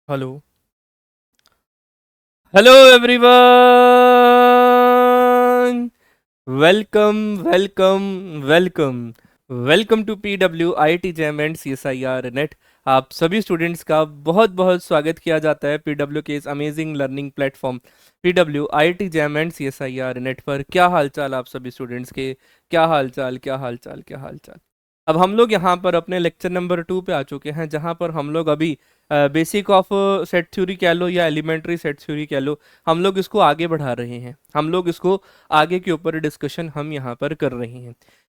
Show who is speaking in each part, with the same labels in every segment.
Speaker 1: Hello hello everyone. Welcome welcome welcome welcome to P W I T JAM and C S I R NET. आप सभी students का बहुत बहुत स्वागत किया जाता है पी डब्ल्यू के इस amazing learning platform P W I T JAM and C S I R NET पर। क्या हाल चाल आप सभी स्टूडेंट्स के? क्या हाल चाल, क्या हाल चाल, क्या हाल चाल? अब हम लोग यहाँ पर अपने लेक्चर नंबर 2 पे आ चुके हैं, जहाँ पर हम लोग अभी बेसिक ऑफ सेट थ्योरी कह लो या एलिमेंट्री सेट थ्योरी कह लो, हम लोग इसको आगे बढ़ा रहे हैं। हम लोग इसको आगे के ऊपर डिस्कशन हम यहाँ पर कर रहे हैं।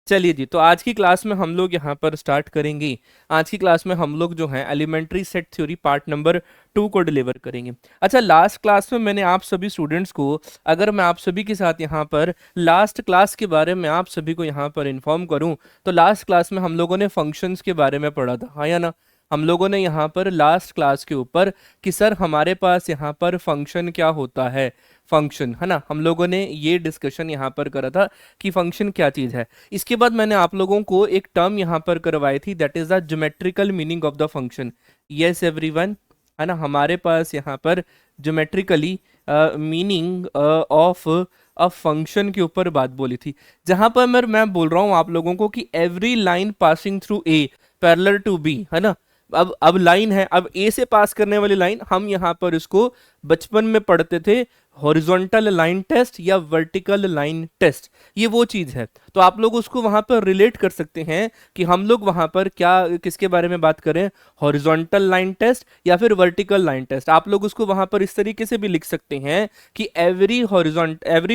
Speaker 1: चलिए जी, तो आज की क्लास में हम लोग यहाँ पर स्टार्ट करेंगे। आज की क्लास में हम लोग जो है elementary set theory part number 2 को डिलीवर करेंगे। अच्छा, लास्ट क्लास में मैंने आप सभी स्टूडेंट्स को, अगर मैं आप सभी के साथ यहाँ पर लास्ट क्लास के बारे में आप सभी को यहाँ पर इन्फॉर्म करूँ, तो लास्ट क्लास में हम लोगों ने फंक्शंस के बारे में पढ़ा था, हाँ या ना? हम लोगों ने यहाँ पर लास्ट क्लास के ऊपर कि सर हमारे पास यहाँ पर फंक्शन क्या होता है, फंक्शन, है ना? हम लोगों ने ये डिस्कशन यहाँ पर करा था कि फंक्शन क्या चीज़ है। इसके बाद मैंने आप लोगों को एक टर्म यहाँ पर करवाई थी, that is the geometrical meaning of the function. Yes everyone, है ना? हमारे पास यहाँ पर geometrically meaning of a function के ऊपर बात बोली थी, जहां पर मैं बोल रहा हूं आप लोगों को कि every line passing through A parallel to B, है ना? अब लाइन है, अब ए से पास करने वाली लाइन, हम यहाँ पर इसको बचपन में पढ़ते थे हॉरिजॉन्टल लाइन टेस्ट या वर्टिकल लाइन टेस्ट। ये वो चीज है, तो आप लोग उसको वहां पर रिलेट कर सकते हैं कि हम लोग वहां पर क्या किसके बारे में बात करें, हॉरिजॉन्टल लाइन टेस्ट या फिर वर्टिकल लाइन टेस्ट। आप लोग उसको वहां पर इस तरीके से भी लिख सकते हैं कि every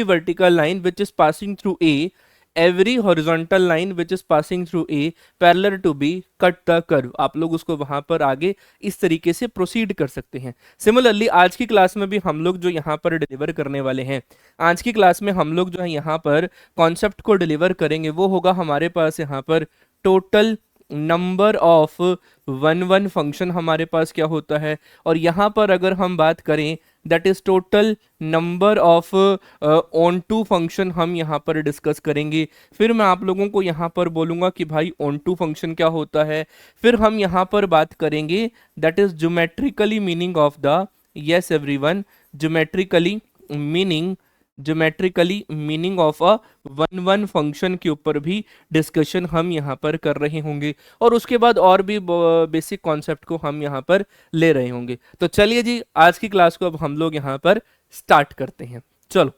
Speaker 1: vertical line which is passing through A, every horizontal line which is passing through A parallel to B cut the curve। आप लोग उसको वहां पर आगे इस तरीके से प्रोसीड कर सकते हैं। सिमिलरली आज की क्लास में भी हम लोग जो यहाँ पर डिलीवर करने वाले हैं, आज की क्लास में हम लोग जो है यहाँ पर कॉन्सेप्ट को डिलीवर करेंगे, वो होगा हमारे पास यहाँ पर total number of one one function हमारे पास क्या होता है, और यहाँ पर अगर हम बात करें that is total number of on to function हम यहाँ पर डिस्कस करेंगे। फिर मैं आप लोगों को यहाँ पर बोलूँगा कि भाई ऑन टू फंक्शन क्या होता है। फिर हम यहाँ पर बात करेंगे that is geometrically meaning of the, yes everyone, geometrically meaning of a one one function के ऊपर भी डिस्कशन हम यहाँ पर कर रहे होंगे, और उसके बाद और भी बेसिक कॉन्सेप्ट को हम यहाँ पर ले रहे होंगे। तो चलिए जी, आज की क्लास को अब हम लोग यहाँ पर स्टार्ट करते हैं। चलो,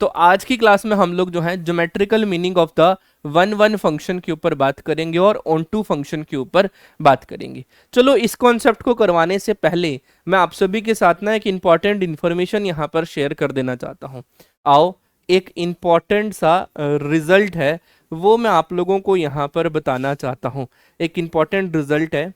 Speaker 1: तो आज की क्लास में हम लोग जो है geometrical meaning of the one one function के ऊपर बात करेंगे और ऑन टू फंक्शन के ऊपर बात करेंगे। चलो, इस कॉन्सेप्ट को करवाने से पहले मैं आप सभी के साथ ना एक इंपॉर्टेंट इंफॉर्मेशन यहाँ पर शेयर कर देना चाहता हूँ। आओ, एक इंपॉर्टेंट सा रिजल्ट है, वो मैं आप लोगों को यहाँ पर बताना चाहता हूँ। एक इंपॉर्टेंट रिजल्ट है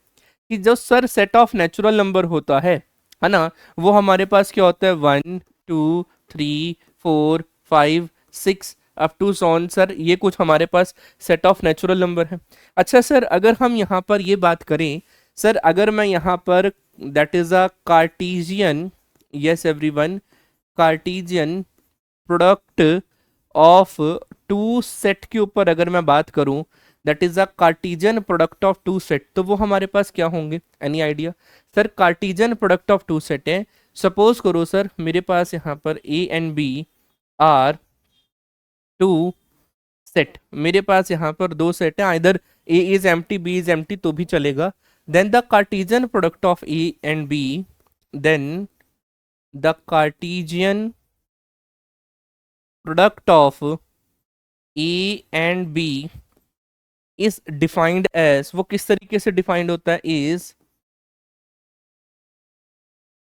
Speaker 1: कि जो sir set of natural number होता है ना, वो हमारे पास क्या होता है, 1 2 3 4 5 6 अप टू सॉन। सर ये कुछ हमारे पास सेट ऑफ नेचुरल नंबर है। अच्छा सर, अगर हम यहाँ पर ये बात करें, सर अगर मैं यहाँ पर that is a Cartesian, yes everyone, Cartesian product of two set के ऊपर अगर मैं बात करूं, that is a Cartesian product of two set, तो वो हमारे पास क्या होंगे? Any idea? Sir Cartesian product of two set है। सपोज करो सर मेरे पास यहाँ पर A and B are two set, मेरे पास यहाँ पर दो सेट है, either A is empty B is empty तो भी चलेगा। Then the Cartesian product of A and B, then the Cartesian product of A and B is defined as, वो किस तरीके से डिफाइंड होता है, इज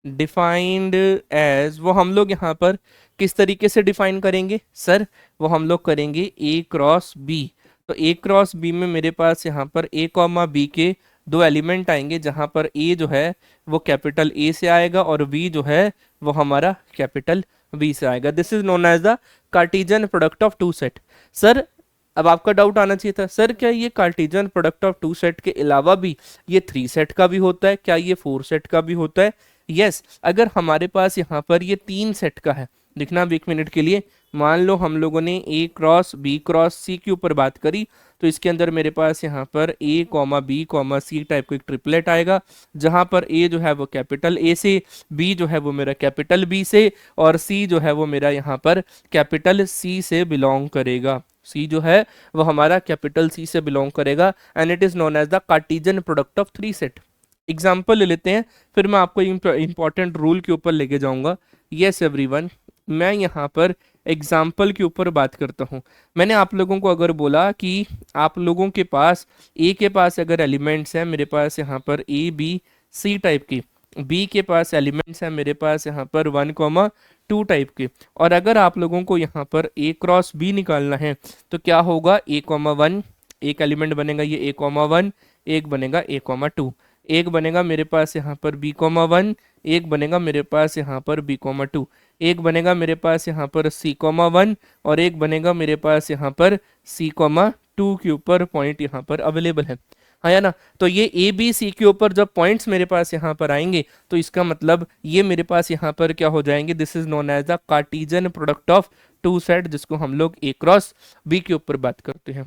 Speaker 1: डिफाइंड एज, वो हम लोग यहाँ पर किस तरीके से डिफाइन करेंगे सर? वो हम लोग करेंगे ए क्रॉस बी। तो ए क्रॉस बी में मेरे पास यहाँ पर ए कॉमा बी के दो एलिमेंट आएंगे, जहां पर ए जो है वो कैपिटल ए से आएगा और बी जो है वो हमारा कैपिटल बी से आएगा। This is known as the Cartesian product of two set. Sir अब आपका डाउट आना चाहिए था, सर क्या ये Cartesian product of two set के अलावा भी ये थ्री सेट का भी होता है, क्या ये फोर सेट का भी होता है? यस, अगर हमारे पास यहाँ पर ये तीन सेट का है, देखना अब एक मिनट के लिए, मान लो हम लोगों ने ए क्रॉस बी क्रॉस सी के ऊपर बात करी, तो इसके अंदर मेरे पास यहाँ पर A comma B comma C type का एक ट्रिपलेट आएगा, जहां पर ए जो है वो कैपिटल ए से, बी जो है वो मेरा कैपिटल बी से, और सी जो है वो मेरा यहाँ पर कैपिटल सी से बिलोंग करेगा। सी जो है वो हमारा कैपिटल सी से बिलोंग करेगा, and it is known as the Cartesian product of three set. Example ले लेते हैं, फिर मैं आपको इंपॉर्टेंट रूल के ऊपर लेके जाऊंगा। यस एवरीवन, मैं यहाँ पर एग्जाम्पल के ऊपर बात करता हूँ। मैंने आप लोगों को अगर बोला कि आप लोगों के पास ए के पास अगर एलिमेंट्स हैं मेरे पास यहाँ पर ए बी सी टाइप की, बी के पास एलिमेंट्स हैं मेरे पास यहाँ पर 1,2 टाइप के, और अगर आप लोगों को यहाँ पर ए क्रॉस बी निकालना है तो क्या होगा, A,1 एक एलिमेंट बनेगा, ये A,1, एक बनेगा A,2, एक बनेगा मेरे पास यहाँ पर B,1, एक बनेगा मेरे पास यहाँ पर B,2, एक बनेगा मेरे पास यहाँ पर C,1, और एक बनेगा मेरे पास यहाँ पर C,2 के ऊपर पॉइंट यहाँ पर अवेलेबल है। हाँ या ना। तो ये ए बी सी के ऊपर जब पॉइंट्स मेरे पास यहाँ पर आएंगे तो इसका मतलब ये मेरे पास यहाँ पर क्या हो जाएंगे, this is known as the Cartesian product of two set, जिसको हम लोग ए क्रॉस बी के ऊपर बात करते हैं।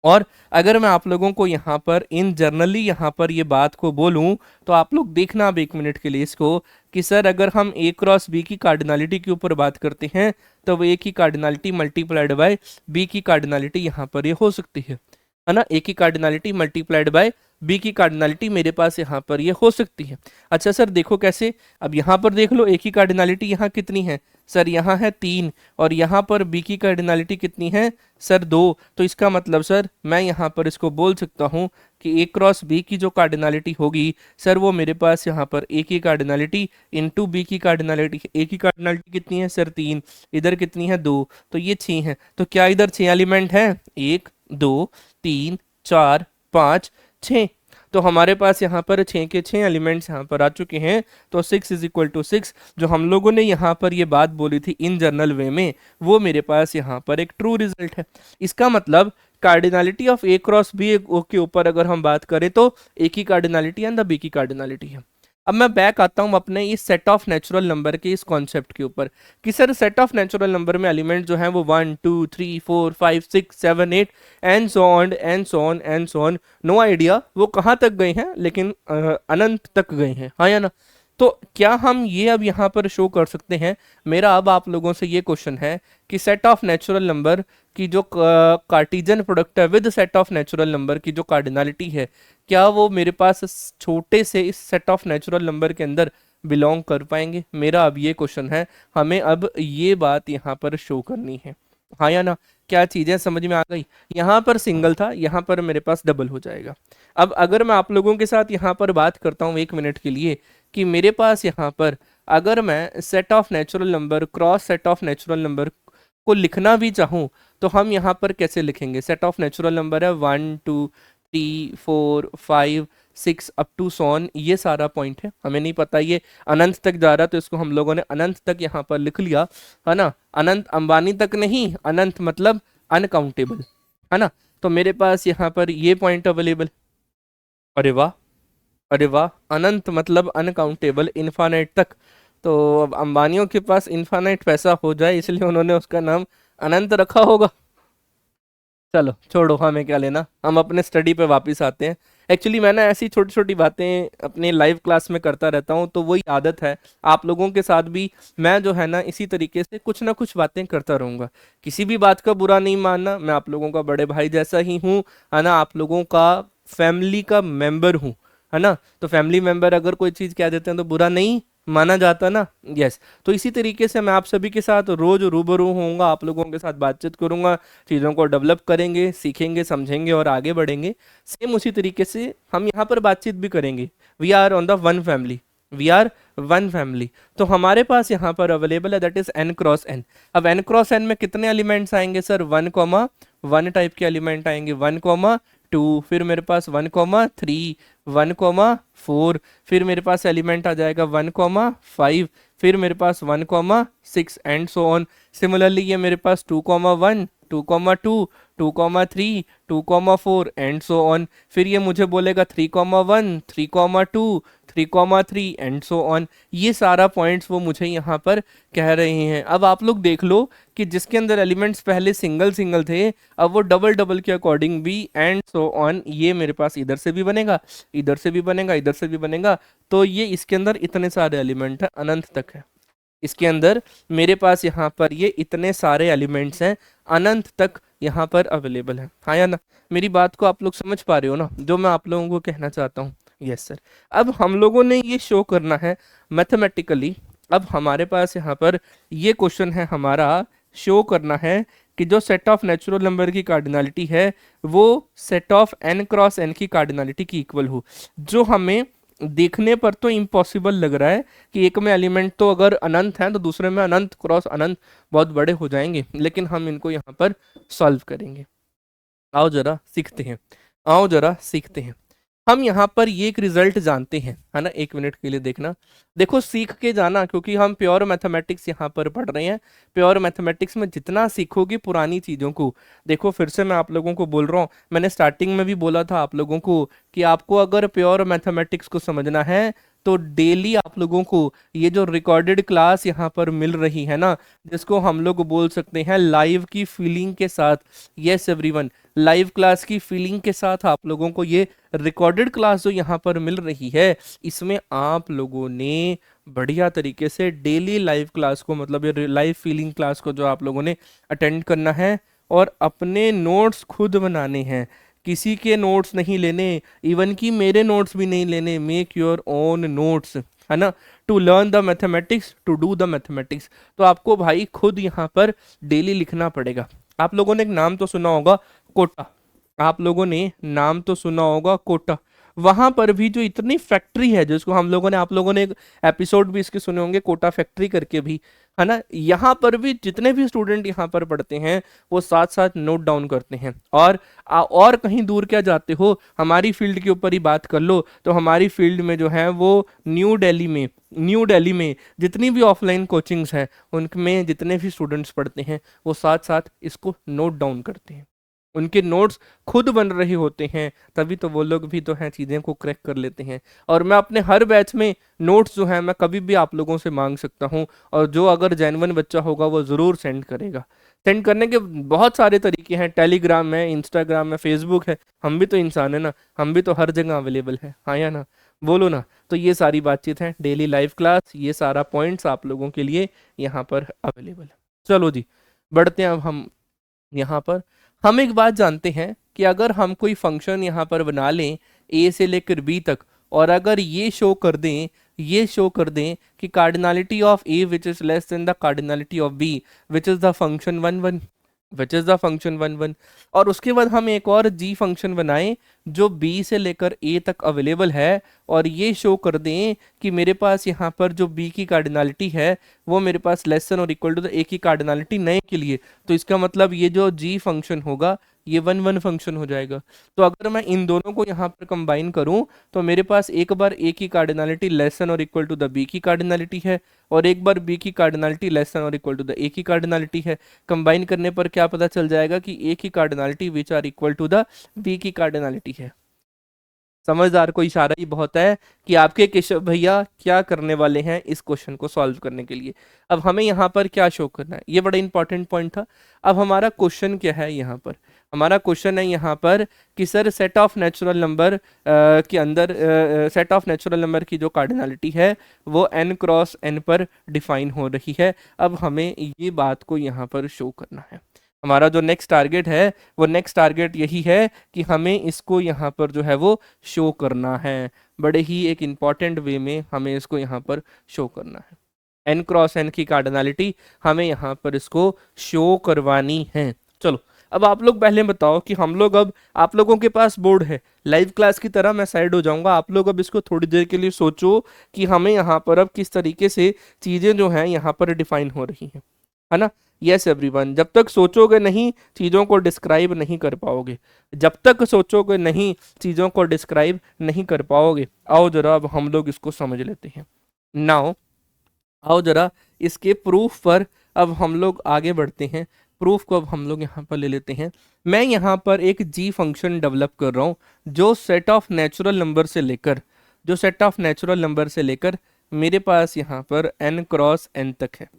Speaker 1: और अगर मैं आप लोगों को यहाँ पर इन जनरली यहाँ पर ये बात को बोलूँ तो आप लोग देखना अब एक मिनट के लिए इसको, कि सर अगर हम ए क्रॉस बी की कार्डिनलिटी के ऊपर बात करते हैं तो वो ए की कार्डिनलिटी मल्टीप्लाइड बाय बी की कार्डिनलिटी यहाँ पर ये हो सकती है ना। ए की कार्डिनलिटी मल्टीप्लाइड बाय बी की कार्डिनलिटी मेरे पास यहाँ पर ये हो सकती है। अच्छा सर देखो कैसे, अब यहाँ पर देख लो ए की कार्डिनलिटी यहाँ कितनी है सर, यहाँ है 3, और यहाँ पर बी की कार्डिनलिटी कितनी है सर 2। तो इसका मतलब सर मैं यहाँ पर इसको बोल सकता हूँ कि ए क्रॉस बी की जो कार्डिनलिटी होगी सर वो मेरे पास यहाँ पर ए की कार्डिनलिटी इंटू बी की कार्डिनलिटी, ए की कार्डिनलिटी कितनी है सर 3, इधर कितनी है 2, तो ये 6 है। तो क्या इधर 6 एलिमेंट है, 1 2 3 4 5 6, तो हमारे पास यहाँ पर 6 के 6 एलिमेंट्स यहाँ पर आ चुके हैं। तो 6 इज इक्वल टू 6, जो हम लोगों ने यहाँ पर ये बात बोली थी इन जनरल वे में, वो मेरे पास यहाँ पर एक ट्रू रिजल्ट है। इसका मतलब cardinality of A cross B के ऊपर अगर हम बात करें तो ए की कार्डिनलिटी एंड द बी की कार्डिनलिटी है। अब मैं बैक आता हूँ अपने इस सेट ऑफ नेचुरल नंबर के इस कॉन्सेप्ट के ऊपर, कि sir set of natural number में एलिमेंट जो है वो 1 2 3 4 5 6 7 8 and so on and so on and so on, no idea वो कहाँ तक गए हैं, लेकिन अनंत तक गए हैं, हाँ या ना। तो क्या हम ये अब यहाँ पर शो कर सकते हैं, मेरा अब आप लोगों से ये क्वेश्चन है कि सेट ऑफ नेचुरल नंबर की जो कार्टेशियन प्रोडक्ट है with set of natural number की जो कार्डिनलिटी है, क्या वो मेरे पास छोटे से इस सेट ऑफ नेचुरल नंबर के अंदर बिलोंग कर पाएंगे। मेरा अब ये क्वेश्चन है, हमें अब ये बात यहाँ पर शो करनी है, हाँ या ना। क्या चीज़ें समझ में आ गई, यहाँ पर सिंगल था, यहाँ पर मेरे पास डबल हो जाएगा। अब अगर मैं आप लोगों के साथ यहाँ पर बात करता हूँ एक मिनट के लिए, कि मेरे पास यहाँ पर अगर मैं set of natural number cross set of natural number को लिखना भी चाहूँ तो हम यहाँ पर कैसे लिखेंगे। सेट ऑफ नेचुरल नंबर है 1 2 3 4 5 6 अप टू सॉन, ये सारा पॉइंट है, हमें नहीं पता ये अनंत तक जा रहा, तो इसको हम लोगों ने अनंत तक यहाँ पर लिख लिया, है ना। अनंत अंबानी तक नहीं, अनंत मतलब अनकाउंटेबल, है ना। तो मेरे पास यहाँ पर ये पॉइंट अवेलेबल, अरे वाह अरे वाह, अनंत मतलब अनकाउंटेबल, इन्फानाइट तक। तो अब अंबानियों के पास इन्फानाइट पैसा हो जाए इसलिए उन्होंने उसका नाम अनंत रखा होगा। चलो छोड़ो, हमें क्या लेना, हम अपने स्टडी पे वापस आते हैं। एक्चुअली मैं ना ऐसी छोटी छोटी बातें अपने लाइव क्लास में करता रहता हूँ, तो वही आदत है आप लोगों के साथ भी, मैं जो है ना इसी तरीके से कुछ ना कुछ बातें करता रहूँगा। किसी भी बात का बुरा नहीं मानना, मैं आप लोगों का बड़े भाई जैसा ही हूँ, है ना, आप लोगों का फैमिली का मेंबर हूँ, है ना। तो फैमिली मेंबर अगर कोई चीज़ कह देते हैं तो बुरा नहीं माना जाता ना, यस। तो इसी तरीके से मैं आप सभी के साथ रोज रूबरू होऊंगा, आप लोगों के साथ बातचीत करूंगा, चीज़ों को डेवलप करेंगे, सीखेंगे, समझेंगे और आगे बढ़ेंगे। सेम उसी तरीके से हम यहाँ पर बातचीत भी करेंगे। We are on the one family, we are one family. तो हमारे पास यहाँ पर अवेलेबल है that is n cross n। अब n क्रॉस n में कितने एलिमेंट्स आएंगे सर, 1,1 टाइप के एलिमेंट आएंगे, 1,2, फिर मेरे पास 1,3, 1,4, फिर मेरे पास एलिमेंट आ जाएगा 1,5, फिर मेरे पास 1,6 एंड सो ऑन। सिमिलरली ये मेरे पास 2,1, 2,2, 2,3, 2,4 एंड सो ऑन। फिर ये मुझे बोलेगा 3,1, 3,2, 3,3 एंड सो ऑन। ये सारा पॉइंट्स वो मुझे यहाँ पर कह रहे हैं। अब आप लोग देख लो कि जिसके अंदर एलिमेंट्स पहले सिंगल सिंगल थे, अब वो डबल डबल के अकॉर्डिंग भी एंड सो ऑन। ये मेरे पास इधर से भी बनेगा, इधर से भी बनेगा, इधर से भी बनेगा। तो ये इसके अंदर इतने सारे एलिमेंट है, अनंत तक है। इसके अंदर मेरे पास यहाँ पर ये इतने सारे एलिमेंट्स हैं, अनंत तक यहाँ पर अवेलेबल है। हाँ या ना? मेरी बात को आप लोग समझ पा रहे हो ना, जो मैं आप लोगों को कहना चाहता हूँ? Yes sir. अब हम लोगों ने ये शो करना है मैथमेटिकली। अब हमारे पास यहाँ पर ये क्वेश्चन है हमारा, शो करना है कि जो सेट ऑफ नेचुरल नंबर की कार्डिनलिटी है वो set of n cross n की कार्डिनलिटी की इक्वल हो। जो हमें देखने पर तो इम्पॉसिबल लग रहा है कि एक में एलिमेंट तो अगर अनंत है तो दूसरे में अनंत क्रॉस अनंत बहुत बड़े हो जाएंगे, लेकिन हम इनको यहाँ पर सॉल्व करेंगे। आओ जरा सीखते हैं, आओ जरा सीखते हैं। हम यहाँ पर ये एक रिजल्ट जानते हैं, है ना? एक मिनट के लिए देखना, देखो सीख के जाना, क्योंकि हम प्योर मैथमेटिक्स यहाँ पर पढ़ रहे हैं। प्योर मैथमेटिक्स में जितना सीखोगे पुरानी चीज़ों को, देखो फिर से मैं आप लोगों को बोल रहा हूँ, मैंने स्टार्टिंग में भी बोला था आप लोगों को कि आपको अगर प्योर मैथमेटिक्स को समझना है तो डेली आप लोगों को ये जो रिकॉर्डेड क्लास यहाँ पर मिल रही है ना, जिसको हम लोग बोल सकते हैं लाइव की फीलिंग के साथ, यस एवरीवन, लाइव क्लास की फीलिंग के साथ आप लोगों को ये रिकॉर्डेड क्लास जो यहाँ पर मिल रही है, इसमें आप लोगों ने बढ़िया तरीके से डेली लाइव क्लास को, मतलब ये लाइव फीलिंग क्लास को जो आप लोगों ने अटेंड करना है और अपने नोट्स खुद बनाने हैं। किसी के नोट्स नहीं लेने, इवन कि मेरे नोट्स भी नहीं लेने। मेक योर ओन नोट्स, है ना? To learn the mathematics, to do the mathematics. तो आपको भाई खुद यहाँ पर डेली लिखना पड़ेगा। आप लोगों ने एक नाम तो सुना होगा, कोटा। आप लोगों ने नाम तो सुना होगा कोटा। वहां पर भी जो इतनी फैक्ट्री है, जिसको हम लोगों ने, आप लोगों ने एक एपिसोड भी इसके सुने होंगे कोटा फैक्ट्री करके भी, है ना? यहाँ पर भी जितने भी स्टूडेंट यहाँ पर पढ़ते हैं वो साथ साथ नोट डाउन करते हैं। और कहीं दूर क्या जाते हो, हमारी फील्ड के ऊपर ही बात कर लो तो हमारी फील्ड में जो है वो न्यू दिल्ली में जितनी भी ऑफलाइन कोचिंग्स हैं उनमें जितने भी स्टूडेंट्स पढ़ते हैं वो साथ साथ इसको नोट डाउन करते हैं। उनके नोट्स खुद बन रहे होते हैं, तभी तो वो लोग भी तो हैं चीज़ें को क्रैक कर लेते हैं। और मैं अपने हर बैच में नोट्स जो है मैं कभी भी आप लोगों से मांग सकता हूं, और जो अगर जेन्युइन बच्चा होगा वो ज़रूर सेंड करेगा। सेंड करने के बहुत सारे तरीके हैं, टेलीग्राम है, इंस्टाग्राम है, फेसबुक है। हम भी तो इंसान है ना, हम भी तो हर जगह अवेलेबल है। हाँ या ना? बोलो ना। तो ये सारी बातचीत है, डेली लाइव क्लास, ये सारा पॉइंट्स आप लोगों के लिए यहाँ पर अवेलेबल है। चलो जी, बढ़ते हैं अब हम यहाँ पर। हम एक बात जानते हैं कि अगर हम कोई फंक्शन यहाँ पर बना लें ए से लेकर बी तक, और अगर ये शो कर दें कि cardinality of A which is less than the cardinality of B which is the function 1 1, और उसके बाद हम एक और जी फंक्शन बनाएं जो बी से लेकर ए तक अवेलेबल है, और ये शो कर दें कि मेरे पास यहाँ पर जो बी की कार्डिनलिटी है वो मेरे पास लेस देन और इक्वल टू द ए की कार्डिनलिटी नए के लिए। तो इसका मतलब ये जो जी फंक्शन होगा ये 1 1 फंक्शन हो जाएगा। तो अगर मैं इन दोनों को यहाँ पर कंबाइन करूँ तो मेरे पास एक बार ए की कार्डिनलिटी लेस देन और इक्वल टू द बी की कार्डिनलिटी है, और एक बार बी की कार्डिनलिटी लेस देन और इक्वल टू द ए की कार्डिनलिटी है। कंबाइन करने पर क्या पता चल जाएगा कि ए की cardinality which are equal to the B की कार्डिनलिटी है। समझदार को इशारा ही बहुत है कि आपके केशव भैया क्या करने वाले हैं इस क्वेश्चन को सॉल्व करने के लिए। अब हमें यहाँ पर क्या शो करना है, ये बड़ा इंपॉर्टेंट पॉइंट था। अब हमारा क्वेश्चन क्या है यहाँ पर, हमारा क्वेश्चन है यहाँ पर कि sir set of natural number के अंदर सेट ऑफ नेचुरल नंबर की जो कार्डिनलिटी है वो n क्रॉस n पर डिफाइन हो रही है। अब हमें ये बात को यहाँ पर शो करना है। हमारा जो नेक्स्ट टारगेट है वो नेक्स्ट टारगेट यही है कि हमें इसको यहाँ पर जो है वो शो करना है, बड़े ही एक इम्पॉर्टेंट वे में हमें इसको यहाँ पर शो करना है। n क्रॉस n की कार्डिनलिटी हमें यहाँ पर इसको शो करवानी है। चलो अब आप लोग पहले बताओ कि हम लोग, अब आप लोगों के पास बोर्ड है, लाइव क्लास की तरह मैं साइड हो जाऊंगा, आप लोग अब इसको थोड़ी देर के लिए सोचो कि हमें यहाँ पर अब किस तरीके से चीज़ें जो हैं यहाँ पर डिफाइन हो रही हैं, है ना? यस एवरीवन, जब तक सोचोगे नहीं चीज़ों को डिस्क्राइब नहीं कर पाओगे, जब तक सोचोगे नहीं चीज़ों को डिस्क्राइब नहीं कर पाओगे। आओ जरा अब हम लोग इसको समझ लेते हैं। नाउ आओ जरा इसके प्रूफ पर अब हम लोग आगे बढ़ते हैं। प्रूफ को अब हम लोग यहाँ पर ले लेते हैं। मैं यहाँ पर एक जी फंक्शन डेवलप कर रहा हूँ जो सेट ऑफ नेचुरल नंबर से लेकर मेरे पास यहाँ पर n क्रॉस n तक है।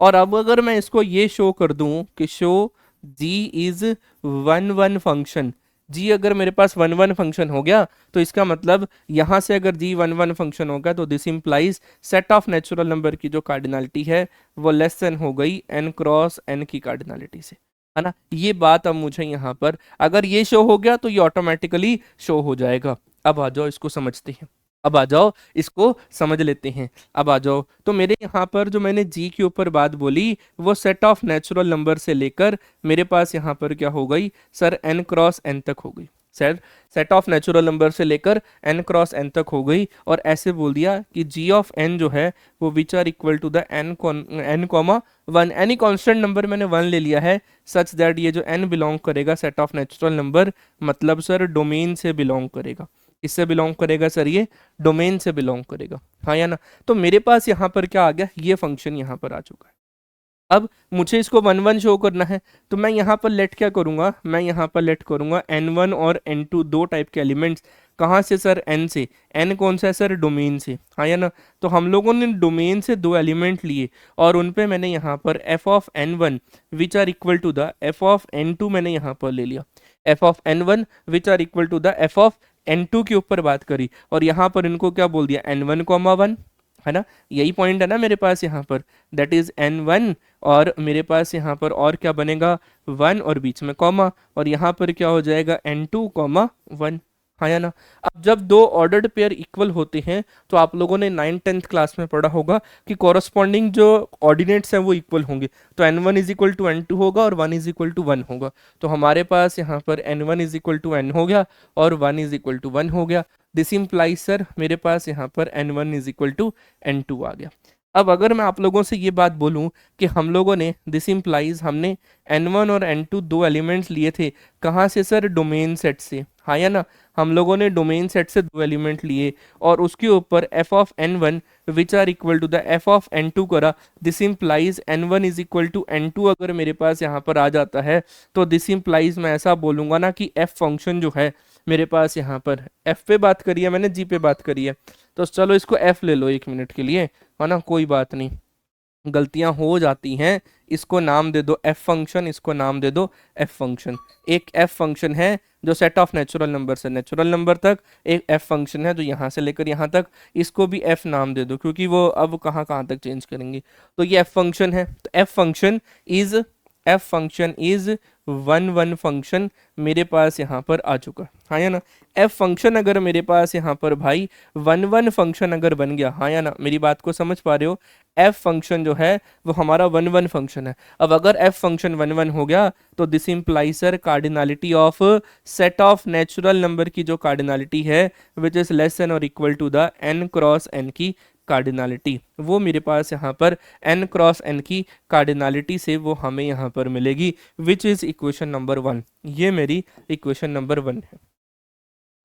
Speaker 1: और अब अगर मैं इसको ये शो कर दूं कि show G is one one function, G अगर मेरे पास वन वन फंक्शन हो गया तो इसका मतलब यहां से अगर जी वन वन फंक्शन होगा तो this implies set of natural number की जो कार्डिनलिटी है वो लेस देन हो गई n क्रॉस n की कार्डिनलिटी से, है ना। ये बात अब मुझे यहाँ पर अगर ये शो हो गया तो ये ऑटोमेटिकली शो हो जाएगा। अब आ जाओ इसको समझते हैं, अब आ जाओ इसको समझ लेते हैं। अब आ जाओ, तो मेरे यहाँ पर जो मैंने जी के ऊपर बात बोली वो सेट ऑफ नेचुरल नंबर से लेकर मेरे पास यहाँ पर क्या हो गई सर n क्रॉस n तक हो गई। Sir set of natural number से लेकर n क्रॉस n तक हो गई और ऐसे बोल दिया कि g ऑफ n जो है वो which are equal to the n comma one, any constant number मैंने वन ले लिया है सच दैट ये जो n बिलोंग करेगा सेट ऑफ नेचुरल नंबर मतलब सर डोमेन से बिलोंग करेगा। इससे बिलोंग करेगा सर, ये डोमेन से बिलोंग करेगा, हाँ या ना। तो मेरे पास यहाँ पर क्या आ गया, ये फंक्शन यहाँ पर आ चुका है। अब मुझे इसको वन वन शो करना है तो मैं यहाँ पर लेट क्या करूँगा, मैं यहाँ पर लेट करूँगा n1 और n2 दो टाइप के एलिमेंट्स। कहाँ से सर, n से। n कौन सा है सर, डोमेन से, हाँ या ना। तो हम लोगों ने डोमेन से दो एलिमेंट लिए और उन पे मैंने यहाँ पर f of n1 which are equal to the f of n2 मैंने यहाँ पर ले लिया। f of n1 which are equal to the f of n2 के ऊपर बात करी और यहाँ पर इनको क्या बोल दिया n1 कॉमा वन, है ना। यही पॉइंट है ना मेरे पास यहाँ पर, दैट इज n1 और मेरे पास यहाँ पर और क्या बनेगा वन और बीच में कॉमा और यहाँ पर क्या हो जाएगा n2 कॉमा वन, हाँ या ना। अब जब दो ऑर्डर्ड पेयर इक्वल होते हैं तो आप लोगों ने 9th-10th क्लास में पढ़ा होगा कि कॉरस्पॉन्डिंग जो ऑर्डिनेट्स हैं वो इक्वल होंगे। तो n1 is equal to n2 होगा और 1 इज इक्वल टू 1 होगा। तो हमारे पास यहाँ पर n1 is equal to n हो गया और 1 इज इक्वल टू 1 हो गया। दिस इम्प्लाइज सर मेरे पास यहाँ पर n1 is equal to n2 आ गया। अब अगर मैं आप लोगों से ये बात बोलूं कि हम लोगों ने दिस इम्प्लाइज हमने n1 और n2 दो एलिमेंट्स लिए थे, कहाँ से सर, डोमेन सेट से, हाँ या ना। हम लोगों ने डोमेन सेट से दो एलिमेंट लिए और उसके ऊपर f of n1 which are equal to the f of n2 करा। This implies n1 is equal to n2 अगर मेरे पास यहाँ पर आ जाता है तो दिस इम्प्लाइज मैं ऐसा बोलूँगा ना कि f फंक्शन जो है मेरे पास यहाँ पर, f पे बात करी है मैंने, g पे बात करी है, तो चलो इसको f ले लो एक मिनट के लिए, है ना, कोई बात नहीं, गलतियां हो जाती हैं। इसको नाम दे दो f फंक्शन, इसको नाम दे दो f फंक्शन। एक f फंक्शन है जो सेट ऑफ नेचुरल नंबर से नेचुरल नंबर तक, एक f फंक्शन है जो यहाँ से लेकर यहाँ तक, इसको भी f नाम दे दो क्योंकि वो अब कहाँ कहाँ तक चेंज करेंगे। तो ये f फंक्शन है, तो f function is one one function मेरे पास यहाँ पर आ चुका, हाँ या ना। f फंक्शन अगर मेरे पास यहाँ पर भाई वन वन फंक्शन अगर बन गया, हाँ या ना, मेरी बात को समझ पा रहे हो, f फंक्शन जो है वो हमारा वन वन फंक्शन है। अब अगर f फंक्शन वन वन हो गया तो this implies sir cardinality of set of natural number की जो कार्डिनलिटी है विच इज लेस देन और equal to the n cross n की कार्डिनलिटी, वो मेरे पास यहाँ पर n क्रॉस n की कार्डिनलिटी से वो हमें यहाँ पर मिलेगी विच इज इक्वेशन नंबर 1। ये मेरी इक्वेशन नंबर 1 है,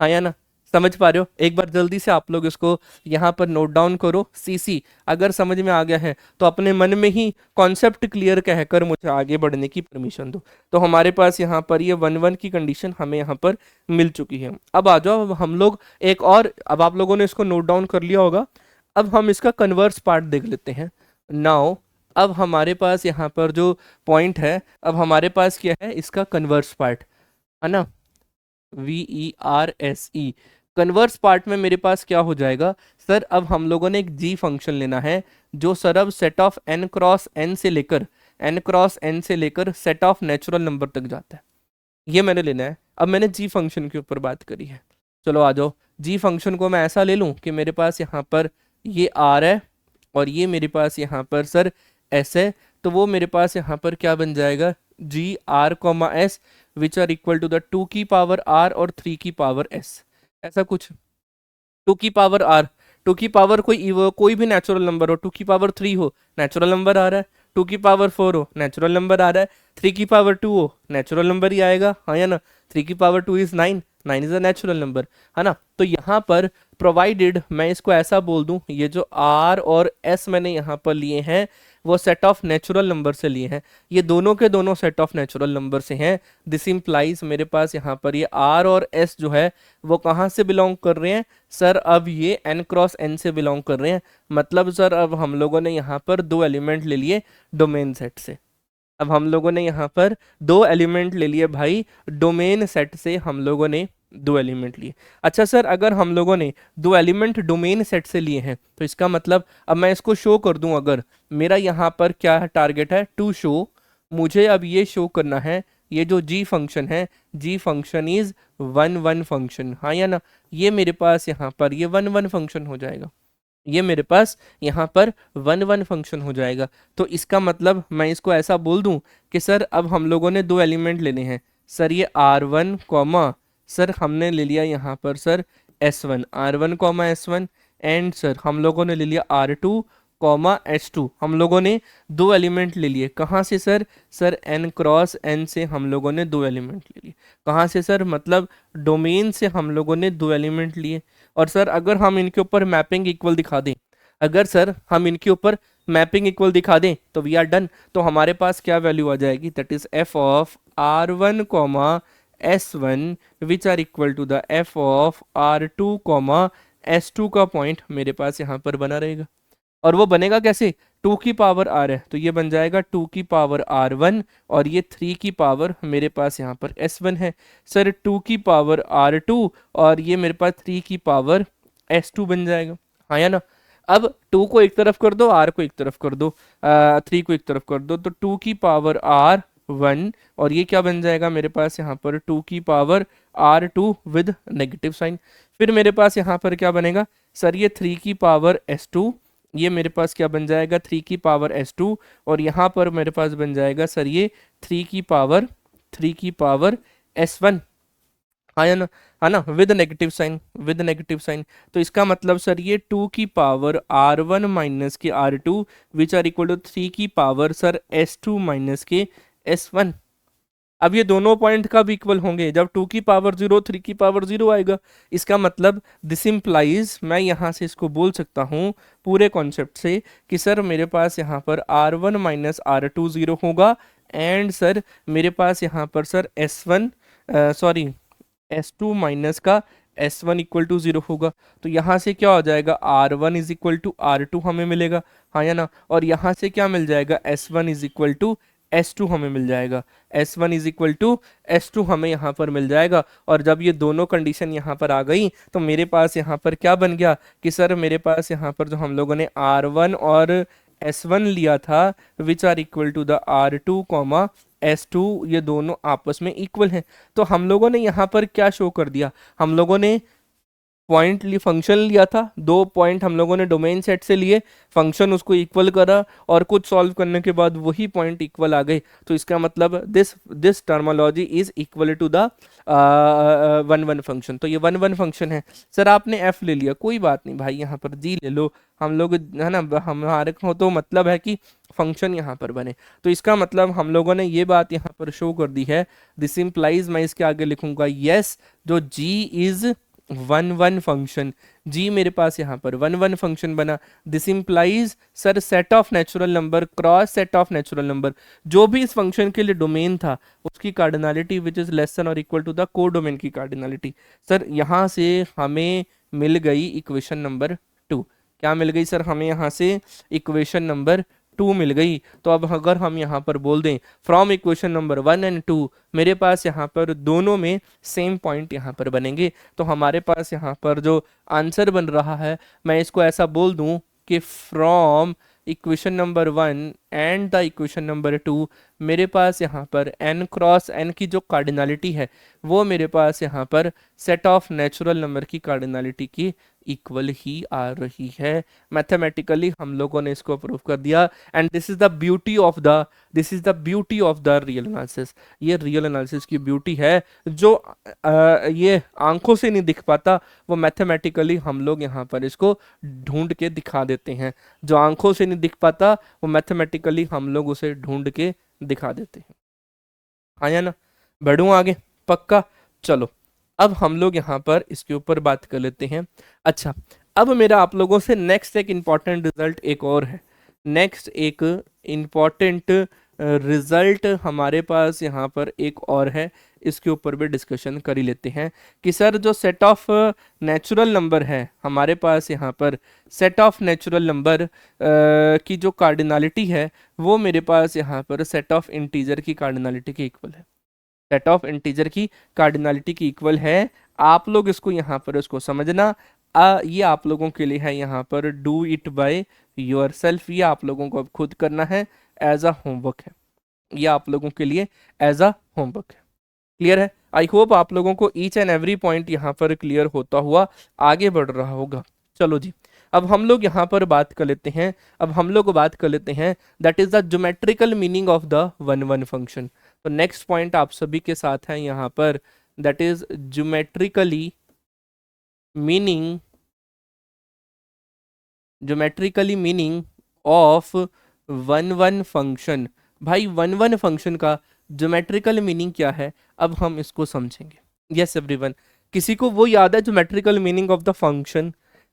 Speaker 1: हाँ या ना, समझ पा रहे हो। एक बार जल्दी से आप लोग इसको यहाँ पर नोट डाउन करो, सीसी अगर समझ में आ गया है तो अपने मन में ही कॉन्सेप्ट क्लियर कहकर मुझे आगे बढ़ने की परमिशन दो। तो हमारे पास यहाँ पर ये वन वन की कंडीशन हमें यहाँ पर मिल चुकी है। अब आ जाओ, अब हम लोग एक और, अब आप लोगों ने इसको नोट डाउन कर लिया होगा, अब हम इसका कन्वर्स पार्ट देख लेते हैं। नाउ अब हमारे पास यहाँ पर जो पॉइंट है, अब हमारे पास क्या है, इसका कन्वर्स पार्ट, है ना, VERSE। कन्वर्स पार्ट में मेरे पास क्या हो जाएगा सर, अब हम लोगों ने एक g फंक्शन लेना है जो सर अब set of n cross n से लेकर सेट ऑफ नेचुरल नंबर तक जाता है, ये मैंने लेना है। अब मैंने g फंक्शन के ऊपर बात करी है, चलो आ जाओ, g फंक्शन को मैं ऐसा ले लूं कि मेरे पास यहाँ पर ये r है और ये मेरे पास यहाँ पर सर s है, तो वो मेरे पास यहाँ पर क्या बन जाएगा, g r comma s which are equal to the 2 की पावर r और 3 की पावर s, ऐसा कुछ। 2 की पावर r, 2 की पावर कोई भी नेचुरल नंबर हो, 2 की पावर 3 हो नेचुरल नंबर आ रहा है, 2 की पावर 4 हो नेचुरल नंबर आ रहा है, 3 की पावर 2 हो, नेचुरल नंबर ही आएगा, हाँ या ना। 3 की power 2 is 9, 9 is a natural number, है ना। तो यहाँ पर प्रोवाइडेड मैं इसको ऐसा बोल दूं, ये जो आर और एस मैंने यहाँ पर लिए हैं वो सेट ऑफ नेचुरल नंबर से लिए हैं, ये दोनों के दोनों सेट ऑफ नेचुरल नंबर से हैं। दिस इंप्लाइज मेरे पास यहाँ पर ये आर और एस जो है वो कहाँ से बिलोंग कर रहे हैं सर, अब ये n क्रॉस n से बिलोंग कर रहे हैं। मतलब सर अब हम लोगों ने यहाँ पर दो एलिमेंट ले लिए डोमेन सेट से, अब हम लोगों ने यहाँ पर दो एलिमेंट ले लिए भाई डोमेन सेट से, हम लोगों ने दो एलिमेंट लिए। अच्छा सर अगर हम लोगों ने दो एलिमेंट डोमेन सेट से लिए हैं तो इसका मतलब अब मैं इसको शो कर दूं, अगर मेरा यहाँ पर क्या टारगेट है टू शो, मुझे अब ये शो करना है ये जो g फंक्शन है, g function is one one function, हाँ या ना। ये मेरे पास यहाँ पर ये वन वन फंक्शन हो जाएगा, ये मेरे पास यहाँ पर वन वन फंक्शन हो जाएगा। तो इसका मतलब मैं इसको ऐसा बोल दूं कि सर अब हम लोगों ने दो एलिमेंट लेने हैं सर, ये r1 कॉमा सर हमने ले लिया यहाँ पर sir s1, r1 comma s1, and sir हम लोगों ने ले लिया r2 कॉमा s2। हम लोगों ने दो एलिमेंट ले लिए कहाँ से sir, sir n cross n से हम लोगों ने दो एलिमेंट ले लिए, कहाँ से सर, मतलब डोमेन से हम लोगों ने दो एलिमेंट लिए। और सर अगर हम इनके ऊपर मैपिंग इक्वल दिखा दें, अगर सर हम इनके ऊपर मैपिंग इक्वल दिखा दें तो वी आर डन। तो हमारे पास क्या वैल्यू आ जाएगी, that is F of r1 comma s1 which are equal to the F of r2 comma s2 का पॉइंट मेरे पास यहाँ पर बना रहेगा। और वो बनेगा कैसे, 2 की पावर r है तो ये बन जाएगा 2 की पावर r1, और ये 3 की पावर मेरे पास यहाँ पर s1 है सर, 2 की पावर r2 और ये मेरे पास 3 की पावर s2 बन जाएगा, हाँ या ना। अब 2 को एक तरफ कर दो, r को एक तरफ कर दो, 3 को एक तरफ कर दो, तो 2 की पावर r1 और ये क्या बन जाएगा मेरे पास यहाँ पर 2 की power r2 with negative sign. फिर मेरे पास यहाँ पर क्या बनेगा सर, ये 3 की पावर s2, ये मेरे पास क्या बन जाएगा 3 की पावर s2, और यहाँ पर मेरे पास बन जाएगा सर ये 3 की पावर s1, हाँ या ना, है ना, with negative sign, with negative sign. तो इसका मतलब सर ये 2 की पावर r1 माइनस के r2 which are equal to 3 की पावर सर s2 माइनस के s1। अब ये दोनों पॉइंट कब इक्वल होंगे, जब 2 की पावर 0 3 की पावर 0 आएगा। इसका मतलब दिस इम्प्लाइज मैं यहाँ से इसको बोल सकता हूँ पूरे कॉन्सेप्ट से कि सर मेरे पास यहाँ पर r1 माइनस r2 0 होगा, एंड सर मेरे पास यहाँ पर sir s1 sorry s2 minus का s1 इक्वल टू 0 होगा। तो यहाँ से क्या हो जाएगा r1 is equal to r2 हमें मिलेगा, हाँ या ना। और यहाँ से क्या मिल जाएगा s1 is equal to s2 हमें मिल जाएगा, s1 is equal to s2 हमें यहाँ पर मिल जाएगा। और जब ये दोनों कंडीशन यहाँ पर आ गई तो मेरे पास यहाँ पर क्या बन गया कि सर मेरे पास यहाँ पर जो हम लोगों ने r1 और s1 लिया था which are equal to the r2 comma s2, ये दोनों आपस में इक्वल हैं। तो हम लोगों ने यहाँ पर क्या शो कर दिया, हम लोगों ने पॉइंट फंक्शन लिया था, दो पॉइंट हम लोगों ने डोमेन सेट से लिए, फंक्शन उसको इक्वल करा और कुछ सॉल्व करने के बाद वही पॉइंट इक्वल आ गए। तो इसका मतलब this terminology is equal to the one one function. तो ये वन वन फंक्शन है। सर आपने एफ ले लिया, कोई बात नहीं भाई, यहाँ पर जी ले लो, हम लोग है ना, हमारे को तो मतलब है कि फंक्शन यहाँ पर बने। तो इसका मतलब हम लोगों ने ये बात यहाँ पर शो कर दी है। दिस इम्प्लाइज मैं इसके आगे लिखूंगा यस, जो जी इज वन वन फंक्शन, जी मेरे पास यहाँ पर वन वन फंक्शन बना। This implies sir set of natural number cross set of natural number, जो भी इस फंक्शन के लिए डोमेन था उसकी cardinality which is less than और इक्वल टू द को डोमेन की कार्डिनलिटी। सर यहाँ से हमें मिल गई इक्वेशन नंबर 2। क्या मिल गई सर हमें यहाँ से इक्वेशन नंबर 2 मिल गई। तो अब अगर हम यहाँ पर बोल दें फ्रॉम इक्वेशन नंबर 1 एंड 2, मेरे पास यहाँ पर दोनों में सेम पॉइंट यहाँ पर बनेंगे। तो हमारे पास यहाँ पर जो आंसर बन रहा है, मैं इसको ऐसा बोल दूं कि from equation number 1 and the equation number 2, मेरे पास यहाँ पर n क्रॉस n की जो कार्डिनलिटी है वो मेरे पास यहाँ पर सेट ऑफ नेचुरल नंबर की कार्डिनलिटी की इक्वल ही आ रही है। मैथमेटिकली हम लोगों ने इसको प्रूव कर दिया। And this is the beauty of the real analysis. ये रियल एनालिसिस की ब्यूटी है, जो ये आंखों से नहीं दिख पाता वो मैथमेटिकली हम लोग यहाँ पर इसको ढूंढ के दिखा देते हैं। जो आंखों से नहीं दिख पाता वो मैथमेटिकली हम लोग उसे ढूंढ के दिखा देते हैं। हाँ या ना, बढ़ूँ आगे, पक्का। चलो, अब हम लोग यहाँ पर इसके ऊपर बात कर लेते हैं। अच्छा, अब मेरा आप लोगों से नेक्स्ट एक इम्पॉर्टेंट रिजल्ट एक और है। नेक्स्ट एक इम्पॉर्टेंट रिजल्ट हमारे पास यहाँ पर एक और है, इसके ऊपर भी डिस्कशन कर ही लेते हैं कि सर जो सेट ऑफ नेचुरल नंबर है हमारे पास यहाँ पर, सेट ऑफ नेचुरल नंबर की जो कार्डिनलिटी है वो मेरे पास यहाँ पर सेट ऑफ इंटीजर की कार्डिनलिटी के इक्वल है। सेट ऑफ इंटीजर की कार्डिनलिटी की इक्वल है। आप लोग इसको यहाँ पर इसको समझना। ये आप लोगों के लिए है यहाँ पर do it by your self, ये आप लोगों को अब खुद करना है, एज अ होमवर्क है। ये आप लोगों के लिए एज अ होमवर्क है। क्लियर है? आई होप आप लोगों को ईच एंड एवरी पॉइंट यहाँ पर क्लियर होता हुआ आगे बढ़ रहा होगा। चलो जी, अब हम लोग यहाँ पर बात कर लेते हैं। अब हम लोग बात कर लेते हैं that is the geometrical meaning of the one one function. तो नेक्स्ट पॉइंट आप सभी के साथ है यहाँ पर, that is geometrically meaning, geometrically meaning of one one function. भाई वन वन फंक्शन का ज्योमेट्रिकल मीनिंग क्या है, अब हम इसको समझेंगे। यस एवरीवन, किसी को वो याद है geometrical meaning of the function?